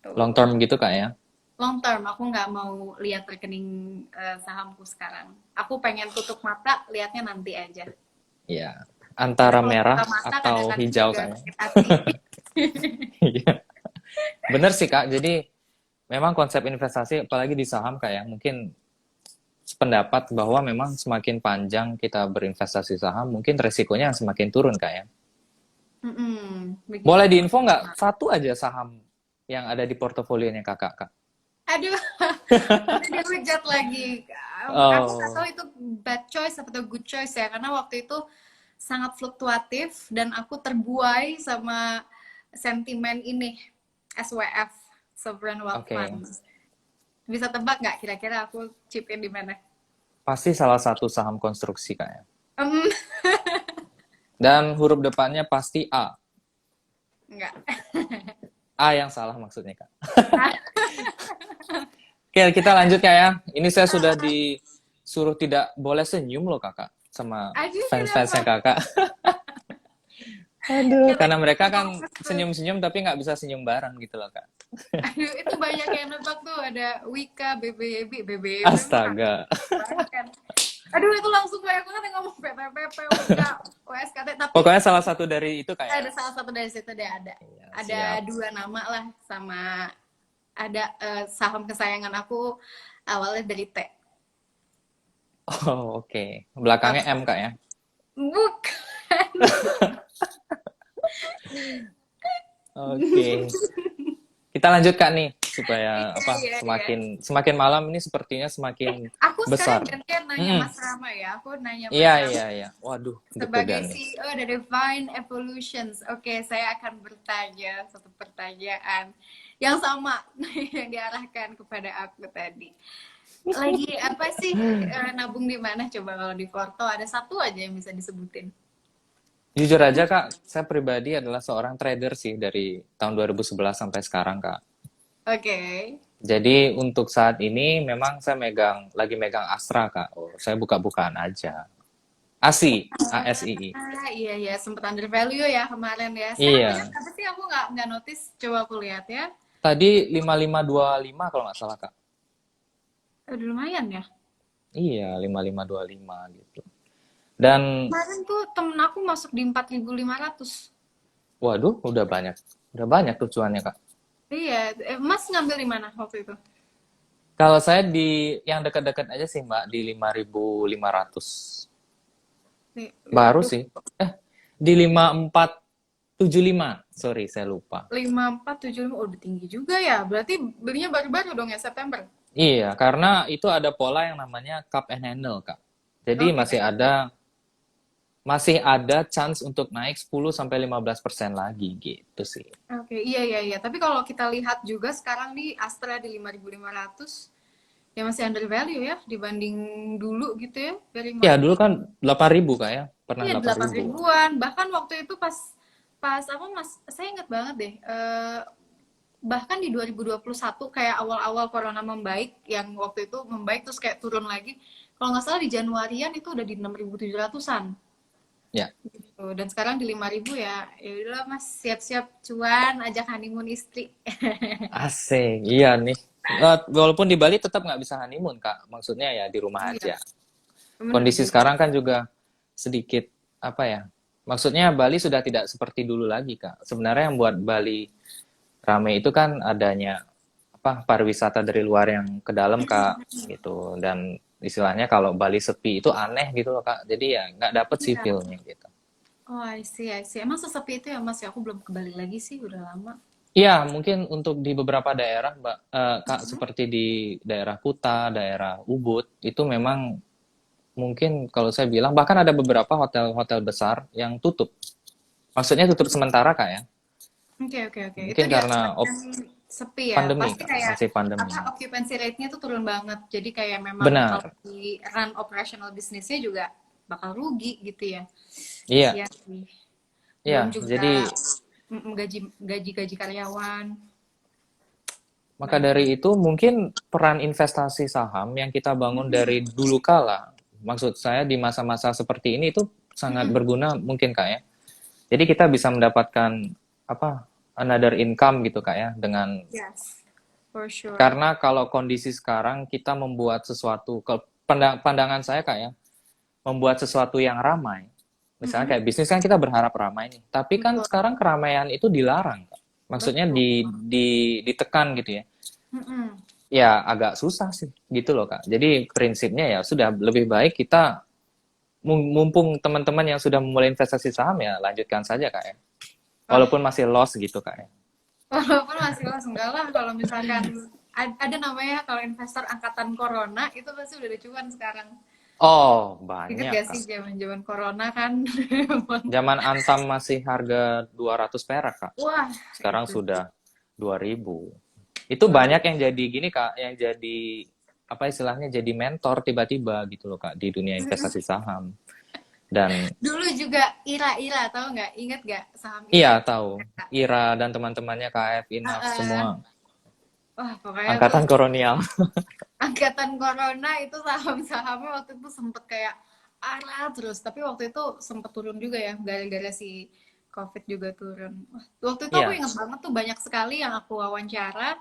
Long gitu. term gitu, Kak, ya? Long term, aku nggak mau lihat rekening sahamku sekarang. Aku pengen tutup mata, lihatnya nanti aja. Iya. Karena Antara kalau merah buka mata atau kadang-kadang hijau, juga Kak, ya? sakit hati. Iya. Bener sih, Kak. Jadi, memang konsep investasi, apalagi di saham, Kak, ya, mungkin sependapat bahwa memang semakin panjang kita berinvestasi saham, mungkin resikonya semakin turun, Kak, ya? Boleh Begitu. diinfo nggak satu aja saham yang ada di portofolionya Kakak, Kak? Aduh, nanti dihujat lagi. Aku nggak tahu Oh, itu bad choice atau good choice ya, karena waktu itu sangat fluktuatif dan aku terbuai sama sentimen ini, SWF, Sovereign Wealth oke. Fund. Bisa tebak nggak kira-kira aku chip in di mana? Pasti salah satu saham konstruksi, Kak, ya? Um, Dan huruf depannya pasti A. Enggak. A yang salah maksudnya, Kak. Oke, kita lanjut, Kak, ya. Ini saya sudah disuruh tidak boleh senyum loh, Kakak. Sama Aduh, fans-fansnya kenapa? Kakak. Aduh, karena Katanya mereka kan fokus tuh. senyum-senyum tapi nggak bisa senyum bareng gitu loh, Kak. Aduh, itu banyak yang nebak tuh. Ada Wika, BBB mah Astaga. banget kan. Aduh, itu langsung banyak banget yang ngomong PPPP, Wika, WSKT. Tapi Pokoknya salah satu dari itu, Kak, ya. ada salah satu dari situ deh ada. Iya, Ada siap. dua nama lah sama ada saham kesayangan aku awalnya dari T. Oh, oke. Belakangnya M, Apa? Kak, ya. Bukan. Oke. Kita lanjut, Kak, nih supaya Iya, apa? iya, iya. Semakin semakin malam ini sepertinya semakin Aku sekarang besar. gantian nanya Mm-mm. Mas Rama ya. Aku nanya Iya, Mas Rama iya, iya. Waduh, sebagai deg-degan nih. CEO dari Divine Evolutions. Oke, saya akan bertanya satu pertanyaan yang sama yang diarahkan kepada aku tadi. Lagi apa sih nabung di mana? Coba kalau di Porto ada satu aja yang bisa disebutin. Jujur aja, Kak, saya pribadi adalah seorang trader sih dari tahun 2011 sampai sekarang, Kak. Oke. Jadi untuk saat ini memang saya lagi megang Astra, Kak. Oh, saya buka-bukaan aja. ASI, ASII. Iya iya sempat under value ya kemarin ya. Sekarang belinya Iya. berapa sih? Aku nggak notice. Coba aku lihat ya. Tadi 5525 kalau nggak salah, Kak. Udah lumayan ya. Iya, 5525 gitu. Dan Kemarin tuh temen aku masuk di 4.500. waduh, udah banyak. Udah banyak tuh cuannya, Kak. Iya, Mas ngambil di mana waktu itu? Kalau saya di yang dekat-dekat aja sih, Mbak, di 5.500. Nih, Baru waduh, sih. Di 5475. Sorry, saya lupa. 5475 udah tinggi juga ya. Berarti belinya baru-baru dong ya September. Iya, karena itu ada pola yang namanya cup and handle, Kak. Jadi Oke. masih ada chance untuk naik 10 sampai 15% lagi gitu sih. Oke, iya iya iya. Tapi kalau kita lihat juga sekarang nih Astra di 5.500, Ya masih under value ya dibanding dulu gitu ya, very Ya, much. dulu kan 8.000 Kak ya. Pernah Iya, delapan 8 ribu ribuan. Bahkan waktu itu pas pas apa Mas, saya ingat banget deh. Bahkan di 2021 kayak awal-awal corona membaik, yang waktu itu membaik terus kayak turun lagi. Kalau nggak salah di Januarian itu udah di 6.700-an. Ya, Gitu. Dan sekarang di 5.000 ya. Ya udahlah Mas, siap-siap cuan, ajak honeymoon istri. asik. Iya nih. Walaupun di Bali tetap nggak bisa honeymoon, Kak. Maksudnya ya di rumah Iya, aja. bener Kondisi juga. sekarang kan juga sedikit apa ya? Maksudnya Bali sudah tidak seperti dulu lagi, Kak. Sebenarnya yang buat Bali rame itu kan adanya apa pariwisata dari luar yang ke dalam, Kak, gitu. Dan istilahnya kalau Bali sepi itu aneh gitu loh, Kak. Jadi ya nggak dapet sih Iya. feel-nya gitu. Oh, I see, I see. Emang sesepi itu ya Mas ya? Aku belum kembali lagi sih, udah lama. Iya, mungkin untuk di beberapa daerah, Mbak, Kak, seperti di daerah Kuta, daerah Ubud, itu memang mungkin kalau saya bilang, bahkan ada beberapa hotel-hotel besar yang tutup. Maksudnya tutup sementara, Kak, ya. Oke, oke, oke. Itu Mungkin dia karena semakin sepi ya. pandemi, Pasti Kak, kayak masih pandemi. apa occupancy rate-nya tuh turun banget. Jadi kayak memang kalau Benar, di run operational bisnisnya juga bakal rugi gitu ya. iya, Kasihan sih. Belum iya. juga Jadi, gaji gaji gaji karyawan. maka Banyak dari banget. itu mungkin peran investasi saham yang kita bangun Mm-mm. dari dulu kala, maksud saya di masa-masa seperti ini itu sangat Mm-mm. berguna mungkin, Kak, ya. Jadi kita bisa mendapatkan apa another income gitu Kak ya dengan Yes, for sure. karena kalau kondisi sekarang kita membuat sesuatu ke pandangan saya Kak ya, membuat sesuatu yang ramai. Misalnya Mm-mm. kayak bisnis kan kita berharap ramai nih, tapi kan Betul, sekarang keramaian itu dilarang, Kak. Maksudnya betul. ditekan gitu ya. Mm-mm. Ya agak susah sih gitu loh Kak. Jadi prinsipnya ya sudah lebih baik kita mumpung teman-teman yang sudah memulai investasi saham ya lanjutkan saja Kak ya. Wah, Walaupun masih loss gitu Kak ya. walaupun masih los enggak lah kalau misalkan ada namanya kalau investor angkatan corona itu pasti udah ada cuan sekarang. Oh, Ingat banyak, gak Kak. sih zaman-zaman corona kan? Zaman Antam masih harga 200 perak, Kak. Wah, Sekarang itu sudah 2.000. Itu luar banyak yang biasa. jadi gini, Kak, yang jadi apa istilahnya jadi mentor tiba-tiba gitu loh, Kak, di dunia investasi saham. Dan Dulu juga Ira-Ira, tahu nggak? Ingat nggak saham iya, Ira? tahu. Ira dan teman-temannya KF, Inaf, semua Uh, wah, pokoknya tuh angkatan kolonial. angkatan corona itu saham-sahamnya waktu itu sempet kayak arah terus. Tapi waktu itu sempet turun juga ya, gara-gara si COVID juga turun. Wah, waktu itu aku Iya, ingat banget tuh banyak sekali yang aku wawancara,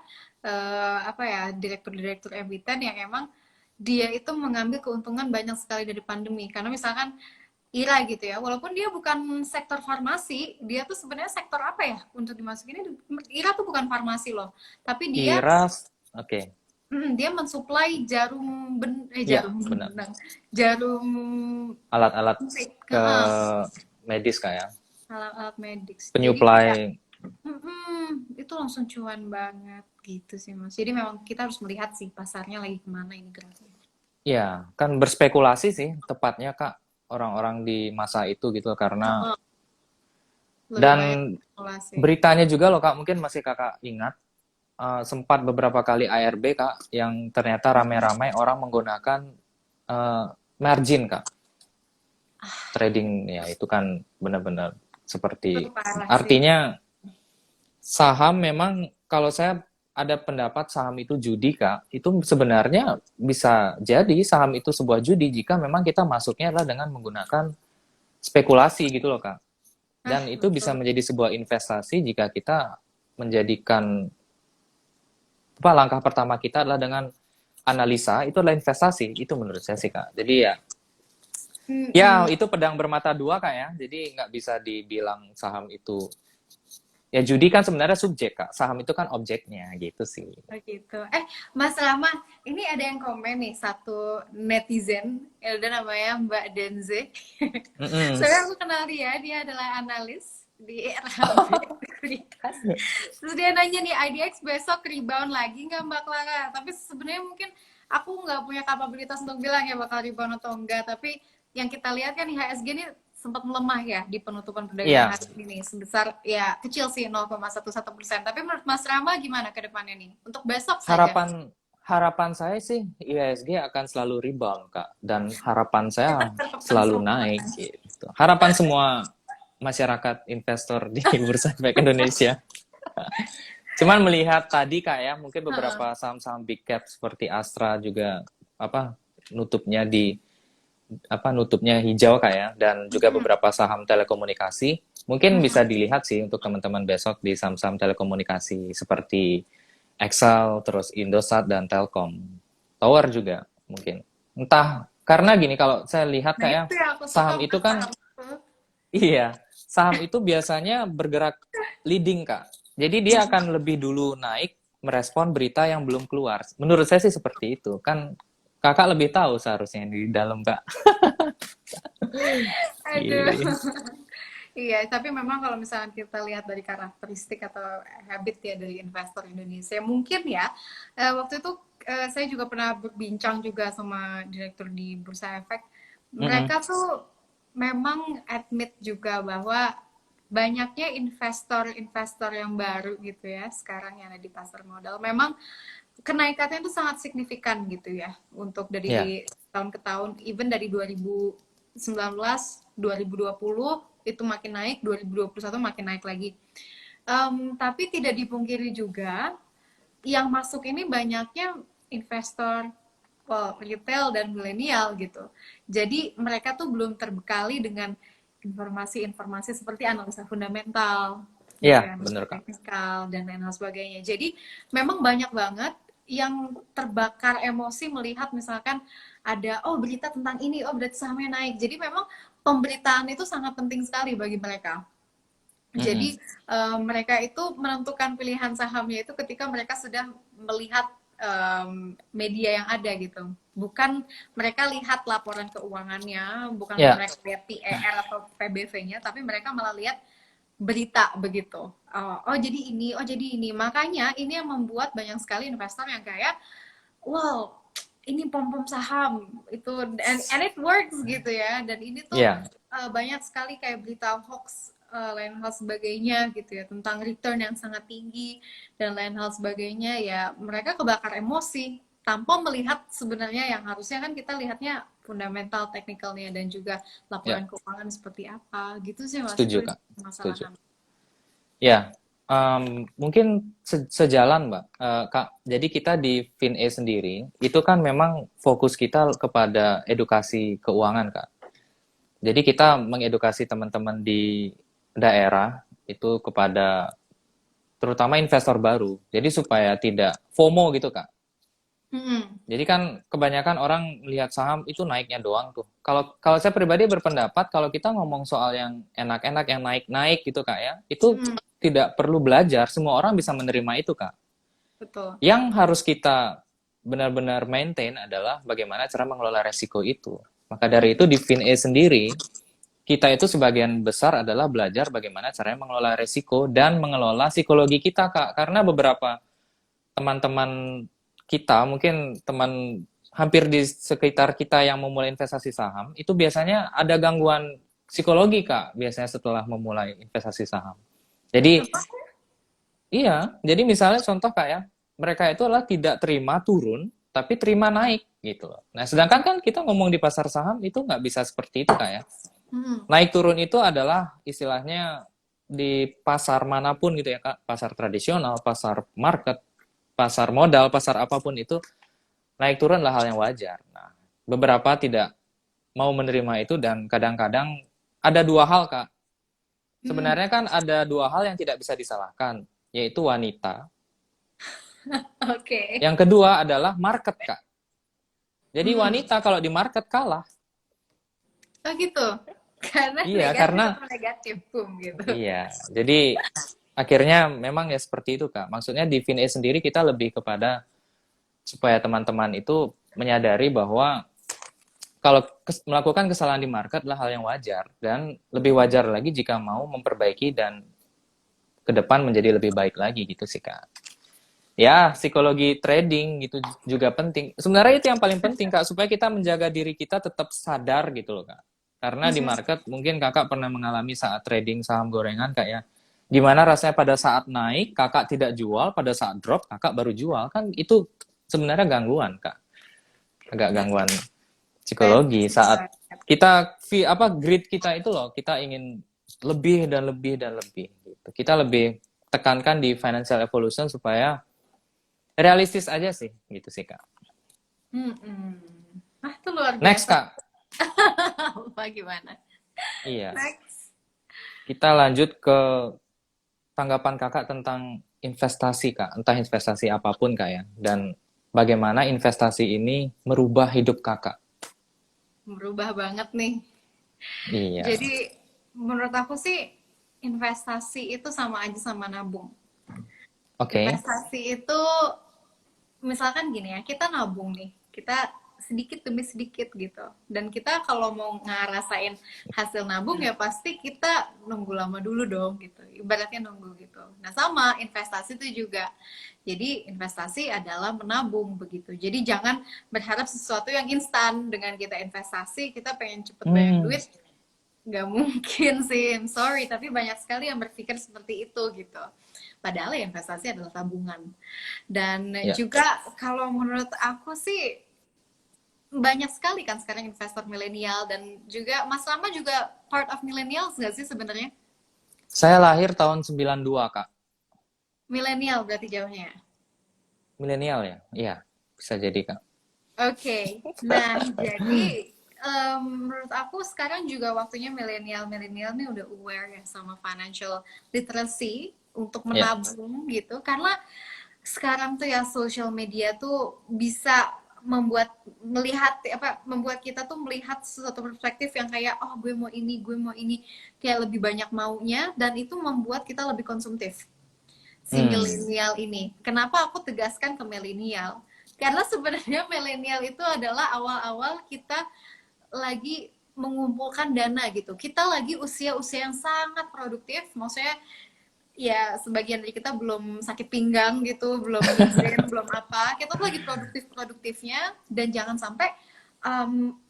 apa ya, direktur-direktur emiten yang emang dia itu mengambil keuntungan banyak sekali dari pandemi. Karena misalkan Ira gitu ya, walaupun dia bukan sektor farmasi, dia tuh sebenarnya sektor apa ya untuk dimasukin? Ira tuh bukan farmasi loh, tapi dia Ira, oke. dia mensuplai jarum Iya, jarum benar. benang, jarum Alat-alat suntik, ke medis, Kak ya. alat-alat medis. Jadi kayak Penyuplai. itu langsung cuan banget gitu sih Mas. Jadi memang kita harus melihat sih pasarnya lagi kemana ini geraknya. Ya, kan berspekulasi sih tepatnya Kak orang-orang di masa itu gitu karena Heeh, lebih dan banyak spekulasi. beritanya juga loh Kak mungkin masih Kakak ingat sempat beberapa kali ARB Kak yang ternyata ramai-ramai orang menggunakan eh, margin Kak trading ya itu kan benar-benar Itu seperti parah sih. artinya saham memang kalau saya ada pendapat saham itu judi Kak, itu sebenarnya bisa jadi saham itu sebuah judi jika memang kita masuknya adalah dengan menggunakan spekulasi gitu loh Kak. Ah, Dan itu bisa betul. menjadi sebuah investasi jika kita menjadikan apa langkah pertama kita adalah dengan analisa itu adalah investasi itu menurut saya sih Kak. Jadi ya ya Mm-mm. itu pedang bermata dua Kak ya. Jadi nggak bisa dibilang saham itu ya judi kan sebenarnya subjek Kak. Saham itu kan objeknya gitu sih. Oh gitu. Mas Rama, ini ada yang komen nih, satu netizen, ya udah namanya Mbak Denze. Mm-mm. Soalnya aku kenal dia adalah analis di RHB Sekuritas. Terus dia nanya nih, IDX besok rebound lagi nggak Mbak Clara? Tapi sebenarnya mungkin aku nggak punya kapabilitas untuk bilang ya bakal rebound atau enggak. Tapi yang kita lihat kan IHSG ini sempat melemah ya di penutupan perdagangan Iya, hari ini sebesar ya kecil sih 0,11%. Tapi menurut Mas Rama gimana ke depannya nih? Untuk besok saja. harapan harapan saya sih IHSG akan selalu rebound, Kak. Dan harapan saya Harapan selalu semua. naik gitu. Harapan semua masyarakat investor di Bursa Efek Indonesia. Cuman melihat tadi Kak ya, mungkin Heeh. beberapa saham-saham big cap seperti Astra juga apa nutupnya di nutupnya hijau Kak ya, dan juga Mm-mm. beberapa saham telekomunikasi. Mungkin bisa Mm-mm. dilihat sih untuk teman-teman besok di saham-saham telekomunikasi seperti Excel, terus Indosat dan Telkom. Tower juga mungkin. Entah karena gini kalau saya lihat Nah kayak itu yang aku suka saham itu bukan kan saham itu. iya, saham itu biasanya bergerak leading, Kak. Jadi dia akan lebih dulu naik merespon berita yang belum keluar. Menurut saya sih seperti itu. Kan Kakak lebih tahu seharusnya di dalam, Kak. Aduh. Iya. Iya, tapi memang kalau misalnya kita lihat dari karakteristik atau habit ya dari investor Indonesia, mungkin ya waktu itu saya juga pernah berbincang juga sama direktur di Bursa Efek. Mm-mm. Mereka tuh memang admit juga bahwa banyaknya investor-investor yang baru gitu ya sekarang yang ada di pasar modal. Memang kenaikannya itu sangat signifikan gitu ya untuk Ya, dari tahun ke tahun, even dari 2019 2020 itu makin naik, 2021 makin naik lagi. Tapi tidak dipungkiri juga yang masuk ini banyaknya investor retail dan milenial gitu. Jadi mereka tuh belum terbekali dengan informasi-informasi seperti analisa fundamental gitu iya, ya, bener, analisa Kak. teknikal dan lain sebagainya. Jadi memang banyak banget yang terbakar emosi melihat misalkan ada oh berita tentang ini, oh berarti sahamnya naik. Jadi memang pemberitaan itu sangat penting sekali bagi mereka. Mm-mm. Jadi mereka itu menentukan pilihan sahamnya itu ketika mereka sudah melihat media yang ada gitu. Bukan mereka lihat laporan keuangannya, bukan Ya, mereka lihat PER atau PBV-nya, tapi mereka malah lihat berita begitu. Oh jadi ini, oh jadi ini. Makanya ini yang membuat banyak sekali investor yang kayak, wow, ini pom-pom saham itu, and it works gitu ya. Dan ini tuh ya, banyak sekali kayak berita hoax lain hal sebagainya gitu ya tentang return yang sangat tinggi dan lain hal sebagainya ya mereka kebakar emosi tanpa melihat sebenarnya yang harusnya kan kita lihatnya fundamental teknikalnya dan juga ya. laporan keuangan seperti apa gitu sih mas Setuju, itu Kak. masalah Setuju. kami. Ya, mungkin sejalan, Mbak. Kak, jadi kita di FinE sendiri, itu kan memang fokus kita kepada edukasi keuangan, Kak. Jadi kita mengedukasi teman-teman di daerah itu kepada terutama investor baru. Jadi supaya tidak FOMO gitu, Kak. Hmm. Jadi kan kebanyakan orang lihat saham itu naiknya doang tuh. Kalau kalau saya pribadi berpendapat kalau kita ngomong soal yang enak-enak yang naik-naik gitu Kak ya, itu Hmm, tidak perlu belajar, semua orang bisa menerima itu Kak. betul. Yang harus kita benar-benar maintain adalah bagaimana cara mengelola resiko itu. Maka dari itu di FinE sendiri, kita itu sebagian besar adalah belajar bagaimana caranya mengelola resiko dan mengelola psikologi kita Kak. Karena beberapa teman-teman kita, mungkin teman hampir di sekitar kita yang memulai investasi saham, itu biasanya ada gangguan psikologi, Kak, biasanya setelah memulai investasi saham. Jadi, iya, jadi misalnya contoh Kak ya, mereka itu adalah tidak terima turun, tapi terima naik gitu loh. Nah, sedangkan kan kita ngomong di pasar saham itu nggak bisa seperti itu Kak ya. Hmm. Naik turun itu adalah istilahnya di pasar manapun gitu ya Kak, pasar tradisional, pasar market, pasar modal, pasar apapun itu naik turun adalah hal yang wajar. Nah, beberapa tidak mau menerima itu dan kadang-kadang ada dua hal, Kak. Hmm. Sebenarnya kan ada dua hal yang tidak bisa disalahkan, yaitu wanita. Oke. Yang kedua adalah market, Kak. Jadi Hmm. wanita kalau di market kalah. Oh gitu. Karena Iya, negatif karena atau negatif, boom gitu. iya. Jadi akhirnya memang ya seperti itu, Kak. Maksudnya di FinE sendiri kita lebih kepada supaya teman-teman itu menyadari bahwa kalau melakukan kesalahan di market adalah hal yang wajar dan lebih wajar lagi jika mau memperbaiki dan ke depan menjadi lebih baik lagi gitu sih Kak. Ya, psikologi trading gitu juga penting. Sebenarnya itu yang paling penting Kak, supaya kita menjaga diri kita tetap sadar gitu loh Kak. Karena di Mhm. market mungkin Kakak pernah mengalami saat trading saham gorengan Kak ya. Gimana rasanya pada saat naik Kakak tidak jual, pada saat drop Kakak baru jual. Kan itu sebenarnya gangguan, Kak. Agak gangguan Saya psikologi setuju saat banget. kita grid kita itu loh, kita ingin lebih dan lebih dan lebih gitu. Kita lebih tekankan di financial evolution supaya realistis aja sih gitu sih, Kak. Mm-mm. Ah, itu luar Next, biasa. Kak. Apa gimana? Iya. Next. Kita lanjut ke tanggapan Kakak tentang investasi, Kak. Entah investasi apapun, Kak ya. Dan bagaimana investasi ini merubah hidup Kakak. Berubah banget nih. Iya. Jadi menurut aku sih investasi itu sama aja sama nabung. Oke. Investasi itu misalkan gini ya, kita nabung nih, kita sedikit demi sedikit gitu. Dan kita kalau mau ngerasain hasil nabung ya pasti kita nunggu lama dulu dong gitu. Ibaratnya nunggu gitu. Nah sama investasi itu juga. Jadi investasi adalah menabung begitu. Jadi jangan berharap sesuatu yang instan. Dengan kita investasi, kita pengen cepet banyak Hmm. duit, nggak mungkin sih, I'm sorry, tapi banyak sekali yang berpikir seperti itu gitu. Padahal ya investasi adalah tabungan. Dan Ya. juga kalau menurut aku sih banyak sekali kan sekarang investor milenial dan juga Mas Rama juga part of millennials nggak sih sebenarnya? Saya lahir tahun 92, Kak. Milenial berarti jauhnya. Milenial ya? Iya, bisa jadi, Kak. Oke, nah jadi menurut aku sekarang juga waktunya milenial nih udah aware ya sama financial literacy untuk Ya. menabung gitu karena sekarang tuh ya social media tuh bisa membuat kita tuh melihat sesuatu perspektif yang kayak oh gue mau ini kayak lebih banyak maunya dan itu membuat kita lebih konsumtif si Hmm. milenial ini. Kenapa aku tegaskan ke milenial? Karena sebenarnya milenial itu adalah awal-awal kita lagi mengumpulkan dana gitu. Kita lagi usia-usia yang sangat produktif. Maksudnya ya sebagian dari kita belum sakit pinggang gitu, belum migrain, belum apa. Kita tuh lagi produktif-produktifnya dan jangan sampai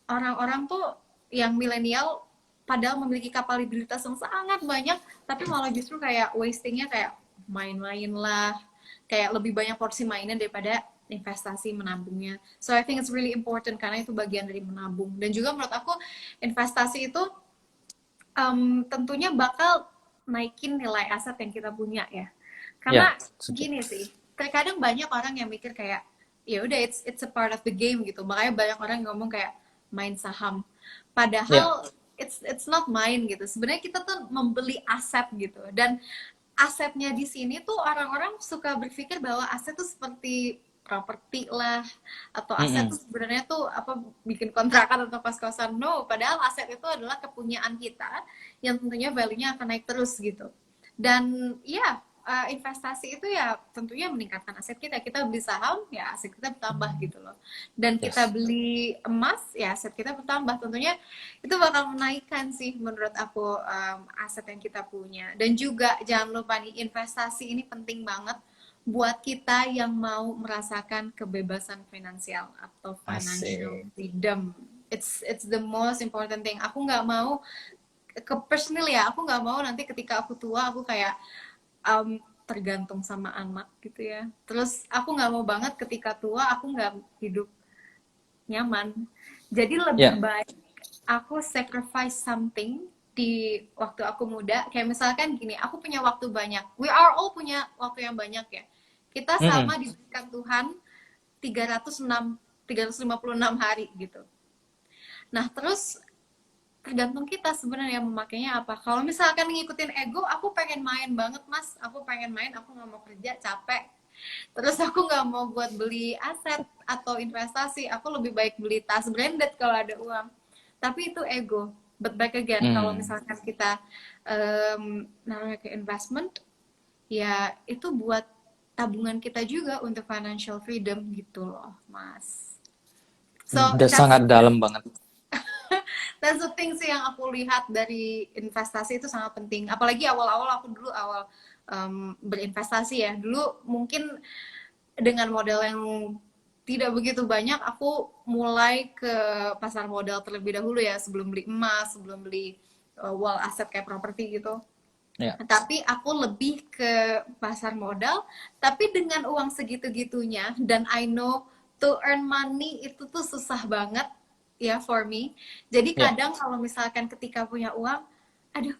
orang-orang tuh yang milenial padahal memiliki kapabilitas yang sangat banyak tapi malah justru kayak wastingnya kayak main-main lah, kayak lebih banyak porsi mainan daripada investasi menabungnya. So I think it's really important karena itu bagian dari menabung. Dan juga menurut aku investasi itu tentunya bakal naikin nilai aset yang kita punya ya. Ya. Karena gini sih, terkadang banyak orang yang mikir kayak ya udah it's a part of the game gitu. Makanya banyak orang yang ngomong kayak main saham. Ya. Padahal it's not main gitu. Sebenarnya kita tuh membeli aset gitu. Dan asetnya di sini tuh orang-orang suka berpikir bahwa aset tuh seperti properti lah atau aset Mm-mm. tuh sebenarnya tuh apa bikin kontrakan atau kos-kosan. No, padahal aset itu adalah kepunyaan kita yang tentunya value-nya akan naik terus gitu. Dan ya investasi itu ya tentunya meningkatkan aset kita. Kita beli saham ya aset kita bertambah gitu loh. Dan kita Yes. beli emas ya aset kita bertambah. Tentunya itu bakal menaikkan sih menurut aku aset yang kita punya. Dan juga jangan lupa nih investasi ini penting banget buat kita yang mau merasakan kebebasan finansial atau financial Asik. freedom. It's the most important thing. Aku nggak mau ke personal ya, aku nggak mau nanti ketika aku tua aku kayak tergantung sama anak gitu ya. Terus aku nggak mau banget ketika tua aku nggak hidup nyaman. Jadi lebih Ya. baik aku sacrifice something di waktu aku muda. Kayak misalkan gini, aku punya waktu banyak. We are all punya waktu yang banyak ya. Kita Mm-mm. sama diberikan Tuhan 356 hari gitu. Nah, terus tergantung kita sebenarnya memakainya apa. Kalau misalkan ngikutin ego, aku pengen main banget mas, aku pengen main, aku nggak mau kerja, capek. Terus aku nggak mau buat beli aset atau investasi, aku lebih baik beli tas branded kalau ada uang. Tapi itu ego. But back again, kalau Mm. misalkan kita naruhnya ke investment, ya itu buat tabungan kita juga untuk financial freedom gitu loh, mas. So Udah sangat dalam banget. that's the thing sih yang aku lihat dari investasi itu sangat penting. Apalagi awal-awal aku dulu awal berinvestasi ya. Dulu mungkin dengan modal yang tidak begitu banyak, aku mulai ke pasar modal terlebih dahulu ya sebelum beli emas, sebelum beli wall aset kayak properti gitu. Ya. Tapi aku lebih ke pasar modal, tapi dengan uang segitu-gitunya dan I know to earn money itu tuh susah banget ya for me. Jadi Ya. kadang kalau misalkan ketika punya uang, aduh,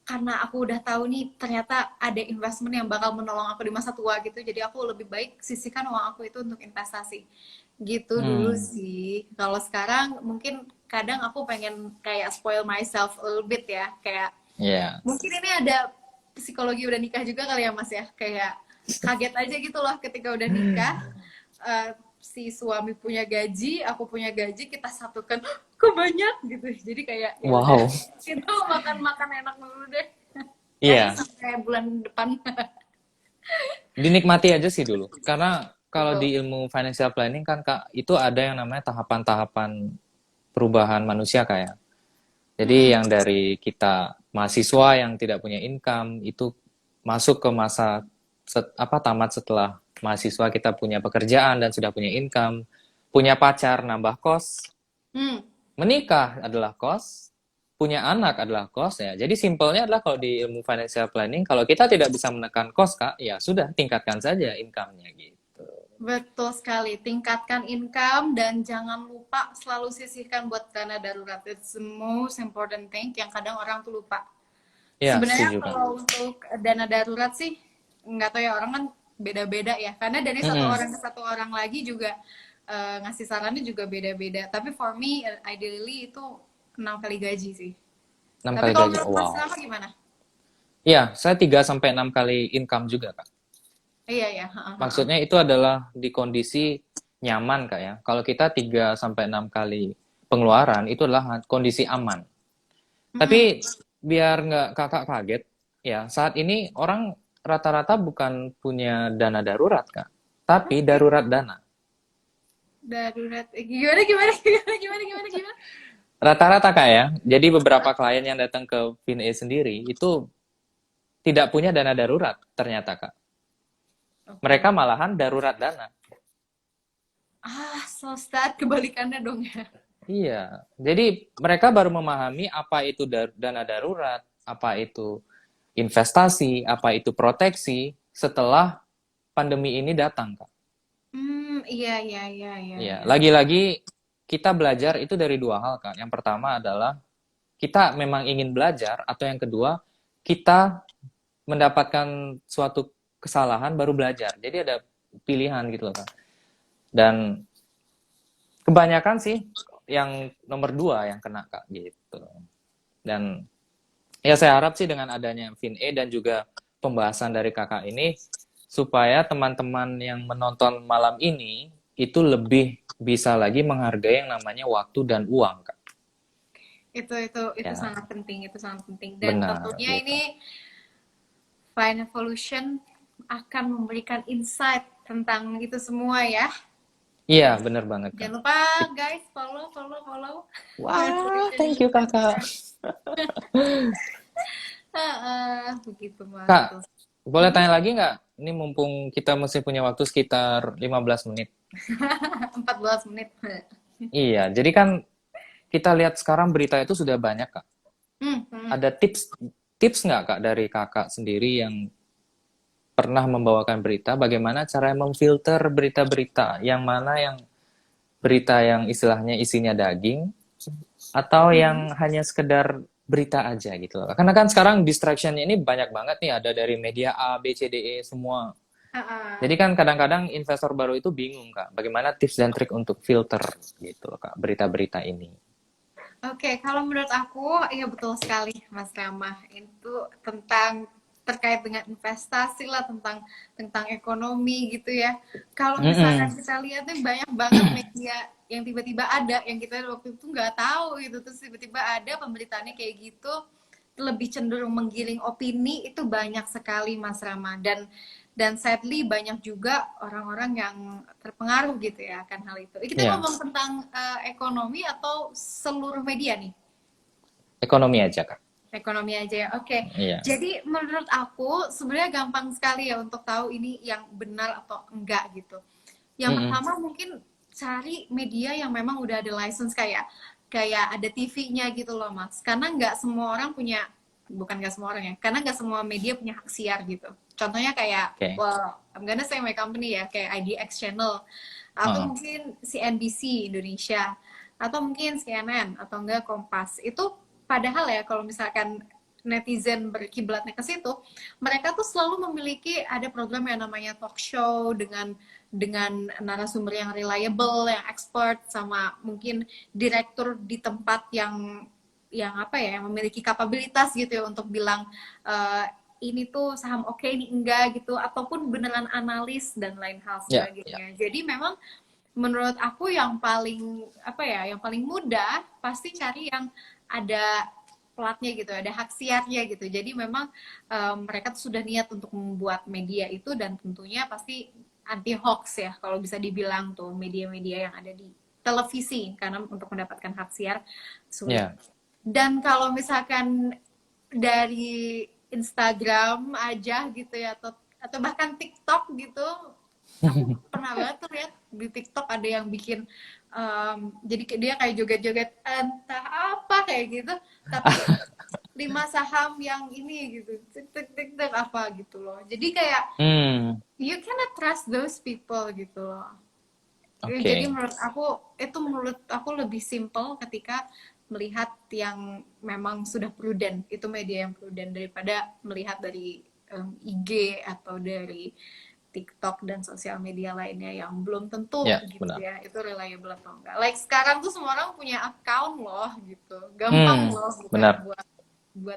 karena aku udah tahu nih ternyata ada investment yang bakal menolong aku di masa tua gitu, jadi aku lebih baik sisihkan uang aku itu untuk investasi gitu dulu Hmm. sih. Kalau sekarang mungkin kadang aku pengen kayak spoil myself a little bit ya, kayak Ya. mungkin ini ada psikologi udah nikah juga kali ya Mas ya, kayak kaget aja gitu loh ketika udah nikah, si suami punya gaji, aku punya gaji, kita satukan, kok banyak gitu. Jadi kayak ya udah, Wow. kita makan-makan enak dulu deh. Kayaknya Iya. sampai bulan depan. Dinikmati aja sih dulu. Karena kalau Betul. di ilmu financial planning kan Kak, itu ada yang namanya tahapan-tahapan perubahan manusia kayak. Jadi Mm-mm. yang dari kita mahasiswa yang tidak punya income itu masuk ke masa tamat setelah mahasiswa kita punya pekerjaan dan sudah punya income, punya pacar nambah kos, Hmm. menikah adalah kos, punya anak adalah kos ya. Jadi simpelnya adalah kalau di ilmu financial planning, kalau kita tidak bisa menekan kos Kak, ya sudah tingkatkan saja income-nya gitu. Betul sekali. Tingkatkan income dan jangan lupa selalu sisihkan buat dana darurat. It's the most important thing yang kadang orang tuh lupa. Ya, Sebenarnya setuju Kak. kalau untuk dana darurat sih nggak tahu ya, orang kan beda-beda ya. Karena dari satu Mm-mm. orang ke satu orang lagi juga ngasih sarannya juga beda-beda. Tapi for me ideally itu 6 kali gaji sih. 6 Tapi kali kalau gaji. menurut Mas Wow. Rama gimana? Iya, saya 3 sampai 6 kali income juga Kak. Iya ya. Maksudnya itu adalah di kondisi nyaman Kak ya. Kalau kita 3 sampai 6 kali pengeluaran itu adalah kondisi aman. Tapi biar nggak Kakak kaget, ya saat ini orang rata-rata bukan punya dana darurat Kak, tapi Oke. darurat dana. Darurat. Gimana gimana gimana gimana gimana gimana? Rata-rata Kak ya. Jadi beberapa klien yang datang ke FinA sendiri itu tidak punya dana darurat ternyata Kak. Mereka Oke. malahan darurat dana. Ah, so sad, kebalikannya dong ya. Iya, jadi mereka baru memahami apa itu dana darurat, apa itu investasi, apa itu proteksi setelah pandemi ini datang, Kak. Iya iya iya iya Iya, iya. lagi-lagi kita belajar itu dari dua hal, Kak. Yang pertama adalah kita memang ingin belajar, atau yang kedua, kita mendapatkan suatu kesalahan baru belajar. Jadi ada pilihan gitu loh, Kak. Dan kebanyakan sih yang nomor dua yang kena, Kak, gitu. Dan ya saya harap sih dengan adanya FinE dan juga pembahasan dari kakak ini, supaya teman-teman yang menonton malam ini itu lebih bisa lagi menghargai yang namanya waktu dan uang, Kak. Itu Ya, sangat penting, itu sangat penting. Dan benar tentunya gitu. ini Fine Evolution akan memberikan insight tentang itu semua ya. Iya, benar banget, Kak. Jangan lupa guys, follow follow follow Fine Wah, Evolution thank you, Kakak. Instagram. Begitu Mas, Kak, betul. boleh tanya lagi nggak? Ini mumpung kita masih punya waktu sekitar 15 menit. 14 menit. Iya, jadi kan kita lihat sekarang berita itu sudah banyak, Kak. Hmm, hmm. Ada tips nggak, Kak, dari kakak sendiri yang pernah membawakan berita, bagaimana cara memfilter berita-berita, yang mana yang berita yang istilahnya isinya daging, atau yang hanya sekedar berita aja gitu loh. Karena kan sekarang distraction-nya ini banyak banget nih, ada dari media A, B, C, D, E, semua. Jadi kan kadang-kadang investor baru itu bingung, Kak, bagaimana tips dan trik untuk filter gitu loh, Kak, berita-berita ini. Oke, kalau menurut aku, iya betul sekali, Mas Rama. Itu tentang terkait dengan investasi lah, tentang ekonomi gitu ya. Kalau misalkan Mm-mm. kita lihat nih banyak banget media yang tiba-tiba ada, yang kita waktu itu nggak tahu gitu, terus tiba-tiba ada pemberitaannya kayak gitu, lebih cenderung menggiring opini, itu banyak sekali Mas Rama. Dan sadly banyak juga orang-orang yang terpengaruh gitu ya akan hal itu. Kita Ya, ngomong tentang ekonomi atau seluruh media nih? ekonomi aja, Kak. Ekonomi aja ya. Oke. Iya. Jadi menurut aku sebenarnya gampang sekali ya untuk tahu ini yang benar atau enggak gitu. Yang Mm-mm. pertama mungkin cari media yang memang udah ada license, kayak ada TV-nya gitu loh Mas. Karena nggak semua orang punya, bukan nggak semua orang ya, karena nggak semua media punya hak siar gitu. Contohnya kayak, Oke. well, I'm gonna say my company ya, kayak IDX Channel. atau Heeh. mungkin CNBC Indonesia, atau mungkin CNN, atau enggak Kompas. Itu padahal ya kalau misalkan netizen berkiblatnya ke situ, mereka tuh selalu memiliki ada program yang namanya talk show dengan narasumber yang reliable, yang expert, sama mungkin direktur di tempat yang apa ya, yang memiliki kapabilitas gitu ya untuk bilang ini tuh saham oke, ini enggak gitu, ataupun beneran analis dan lain hal Ya, ya. sebagainya. Jadi memang menurut aku yang paling apa ya, yang paling mudah pasti cari yang ada platnya gitu, ada hak siarnya gitu. Jadi memang mereka tuh sudah niat untuk membuat media itu, dan tentunya pasti anti hoax ya kalau bisa dibilang tuh media-media yang ada di televisi, karena untuk mendapatkan hak siar sulit. Ya. Dan kalau misalkan dari Instagram aja gitu ya, atau bahkan TikTok gitu, aku pernah banget tuh lihat di TikTok ada yang bikin jadi dia kayak joget-joget entah apa kayak gitu, tapi 5 saham yang ini gitu, tik tik tik tik apa gitu loh. Jadi kayak Hmm, you cannot trust those people gitu loh. Jadi oke. menurut aku lebih simple ketika melihat yang memang sudah prudent, itu media yang prudent, daripada melihat dari IG atau dari TikTok dan sosial media lainnya yang belum tentu Ya, gitu benar. ya itu reliable atau enggak. Like sekarang tuh semua orang punya account loh gitu, gampang Hmm, loh benar.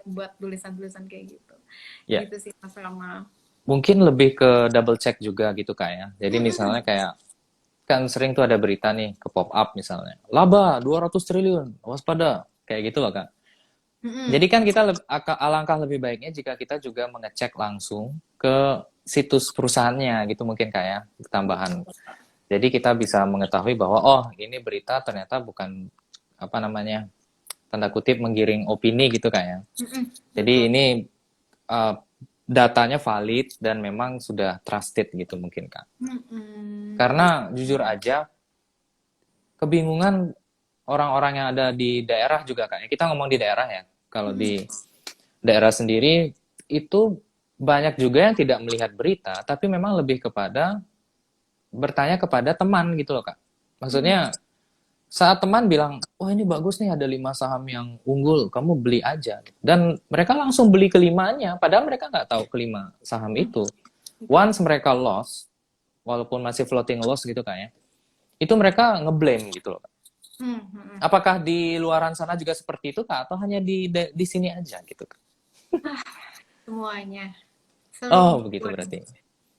buat tulisan-tulisan kayak gitu. Ya. Gitu sih Mas Rama. Mungkin lebih ke double check juga gitu Kak ya. Jadi misalnya kayak kan sering tuh ada berita nih ke pop up misalnya. Laba 200 triliun, waspada. Kayak gitu loh Kak. Jadi kan kita alangkah lebih baiknya jika kita juga mengecek langsung ke situs perusahaannya gitu mungkin Kak ya, tambahan. Jadi kita bisa mengetahui bahwa oh ini berita ternyata bukan apa namanya tanda kutip menggiring opini gitu Kak ya. Jadi Betul. ini uh, datanya valid dan memang sudah trusted gitu mungkin Kak. Karena jujur aja kebingungan orang-orang yang ada di daerah juga Kak. Kita ngomong di daerah ya. Kalau di daerah sendiri itu banyak juga yang tidak melihat berita, tapi memang lebih kepada bertanya kepada teman gitu loh Kak. Maksudnya saat teman bilang, oh ini bagus nih ada 5 saham yang unggul, kamu beli aja. Dan mereka langsung beli kelimanya, padahal mereka nggak tahu kelima saham itu. Once mereka loss, walaupun masih floating loss gitu kayaknya, itu mereka ngeblame gitu loh. Apakah di luaran sana juga seperti itu Kak? Atau hanya di sini aja gitu Kak? Semuanya Oh seluruh begitu berarti.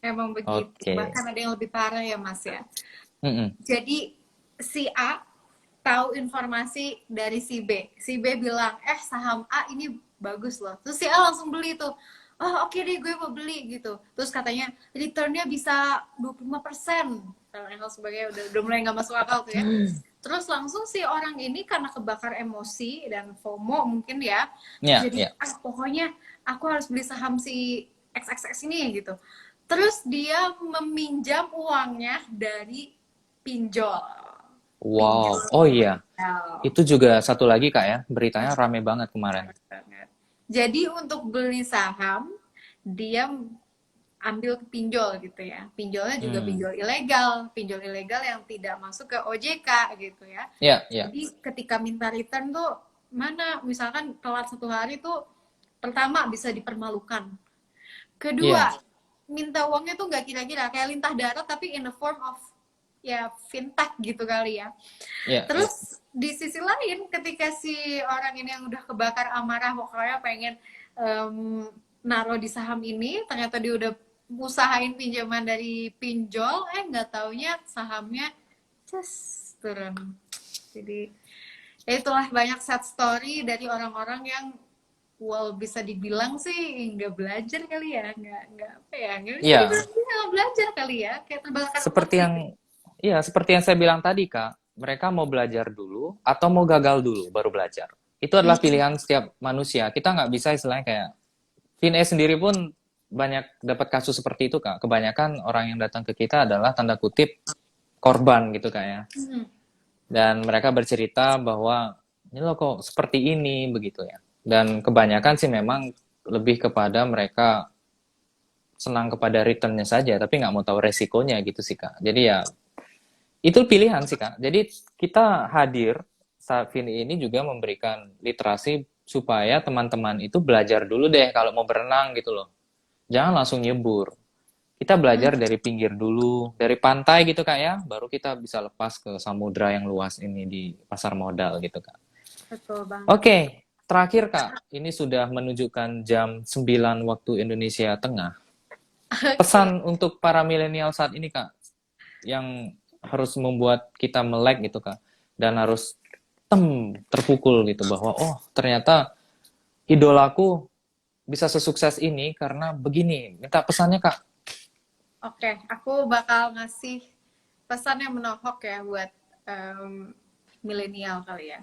emang begitu, Oke. bahkan ada yang lebih parah ya Mas ya. Mm-mm. Jadi si A tahu informasi dari si B bilang saham A ini bagus loh, terus si A langsung beli tuh. Oh oke deh gue mau beli gitu, terus katanya returnnya bisa 25%, hal sebagainya, udah mulai nggak masuk akal tuh ya. Terus langsung si orang ini karena kebakar emosi dan FOMO mungkin ya, Ya, jadi ya. pokoknya aku harus beli saham si XXX ini gitu. Terus dia meminjam uangnya dari pinjol. Wow. Pinjol. Oh iya. Itu juga satu lagi Kak ya, beritanya rame banget kemarin. Jadi untuk beli saham, dia ambil ke pinjol gitu ya. Pinjolnya juga Hmm. pinjol ilegal yang tidak masuk ke OJK gitu ya. Ya, ya. Jadi ketika minta return tuh mana misalkan telat 1 hari tuh, pertama bisa dipermalukan. Iya, Kedua, minta uangnya tuh nggak kira-kira, kayak lintah darat tapi in the form of ya fintech gitu kali ya. iya, iya. Terus di sisi lain ketika si orang ini yang udah kebakar amarah pokoknya pengen naruh di saham ini, ternyata dia udah usahain pinjaman dari pinjol, nggak taunya sahamnya just turun. Jadi ya itulah banyak sad story dari orang-orang yang bisa dibilang sih nggak belajar kali ya, nggak apa ya, nggak bisa Iya, dibilang nggak belajar kali ya, kayak terbakar seperti otak yang gitu. iya, seperti yang saya bilang tadi, Kak. Mereka mau belajar dulu atau mau gagal dulu baru belajar. Itu adalah pilihan setiap manusia. Kita nggak bisa istilahnya kayak Vin E sendiri pun banyak dapat kasus seperti itu, Kak. Kebanyakan orang yang datang ke kita adalah tanda kutip korban gitu, Kak ya. Dan mereka bercerita bahwa ini loh kok seperti ini begitu ya. Dan kebanyakan sih memang lebih kepada mereka senang kepada returnnya saja, tapi nggak mau tahu resikonya gitu sih Kak. Jadi ya itu pilihan sih Kak. Jadi kita hadir saat ini juga memberikan literasi supaya teman-teman itu belajar dulu deh kalau mau berenang gitu loh. Jangan langsung nyebur. Kita Hmm, belajar dari pinggir dulu, dari pantai gitu Kak ya, baru kita bisa lepas ke samudra yang luas ini di pasar modal gitu Kak. betul banget. Oke, terakhir Kak, ini sudah menunjukkan jam 9 waktu Indonesia Tengah. Oke. Pesan untuk para milenial saat ini Kak, yang harus membuat kita melek gitu Kak, dan harus terpukul gitu bahwa oh ternyata idolaku bisa sesukses ini karena begini. Minta pesannya Kak. Oke, aku bakal ngasih pesan yang menohok ya buat milenial kali ya.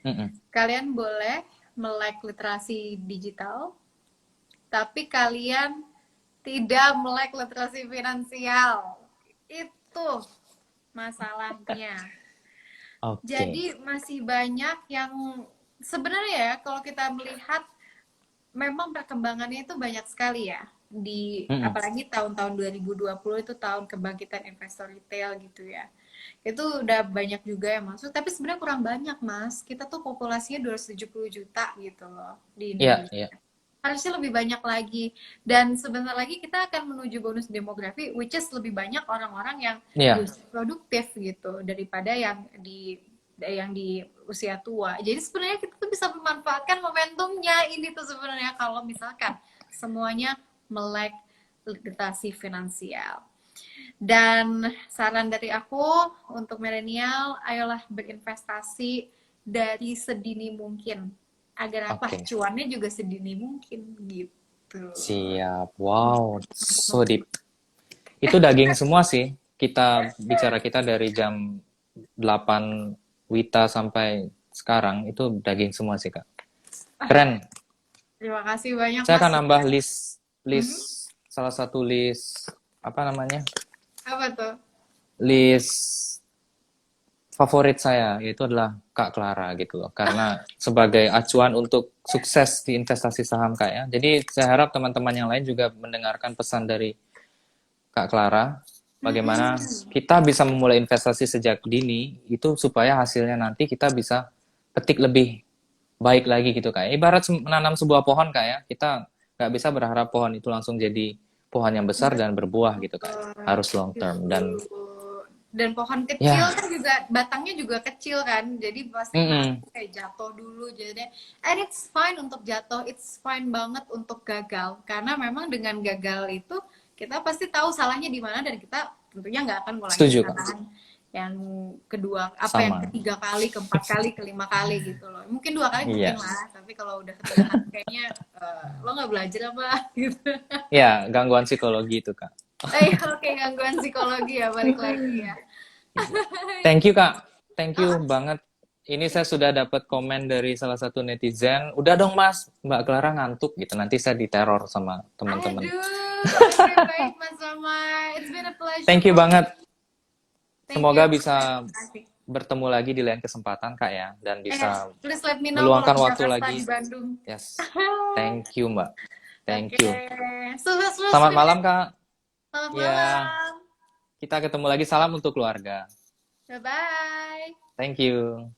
Mm-mm. Kalian boleh melek literasi digital, tapi kalian tidak melek literasi finansial. Itu masalahnya. Oke. Jadi masih banyak yang sebenarnya ya kalau kita melihat memang perkembangannya itu banyak sekali ya di Mm-mm. apalagi tahun-tahun 2020 itu tahun kebangkitan investor retail gitu ya. Itu udah banyak juga yang masuk, tapi sebenarnya kurang banyak, Mas. Kita tuh populasinya 270 juta gitu loh di Iya, Indonesia. iya. Harusnya lebih banyak lagi. Dan sebentar lagi kita akan menuju bonus demografi, which is lebih banyak orang-orang yang di Iya, usia produktif gitu daripada yang di usia tua. Jadi sebenarnya kita tuh bisa memanfaatkan momentumnya ini tuh sebenarnya kalau misalkan semuanya melek literasi finansial. Dan saran dari aku untuk milenial, ayolah berinvestasi dari sedini mungkin. Agar apa? oke. Cuannya juga sedini mungkin gitu. Siap. Wow, so deep. Itu daging semua sih. Kita dari jam 8 Wita sampai sekarang itu daging semua sih, Kak. Keren. Terima kasih banyak Saya Mas. akan nambah list Mhm. list salah satu list apa namanya? Apa tuh? List favorit saya yaitu adalah Kak Clara gitu loh. Karena sebagai acuan untuk sukses di investasi saham Kak ya. Jadi saya harap teman-teman yang lain juga mendengarkan pesan dari Kak Clara, bagaimana Mm-mm. kita bisa memulai investasi sejak dini itu supaya hasilnya nanti kita bisa petik lebih baik lagi gitu Kak. Ibarat menanam sebuah pohon Kak ya, kita nggak bisa berharap pohon itu langsung jadi pohon yang besar dan berbuah gitu Kak. Harus long term Gitu. dan Dan pohon kecil ya, kan juga batangnya juga kecil kan, jadi pasti kena mm-mm, kayak jatuh dulu jadinya. And it's fine untuk jatuh, it's fine banget untuk gagal karena memang dengan gagal itu kita pasti tahu salahnya di mana dan kita tentunya nggak akan ngulangi setuju Kak. kesalahan yang kedua, apa yang Sama. ketiga kali, keempat kali, kelima kali gitu loh. Mungkin dua kali mungkin Iya. lah, tapi kalau udah ketiga kali kayaknya lo nggak belajar apa gitu. Ya, gangguan psikologi itu Kak. Oke, gangguan psikologi ya, balik lagi ya. Thank you Kak. Thank you Oh, banget. Ini saya sudah dapat komen dari salah satu netizen. Udah dong Mas, Mbak Clara ngantuk gitu. Nanti saya diteror sama teman-teman. aduh, oke baik Mas Rama. It's been a pleasure Thank you for me. banget. Thank you. Semoga bisa Terima kasih. bertemu lagi di lain kesempatan Kak ya. Dan bisa Please let me know kalau meluangkan di waktu Jakarta, lagi. di Bandung. Yes. Thank you Mbak. Thank Oke. you. Sukses terus, Selamat Vin. malam Kak. Selamat Ya, malam. kita ketemu lagi. Salam untuk keluarga. Bye-bye. Thank you.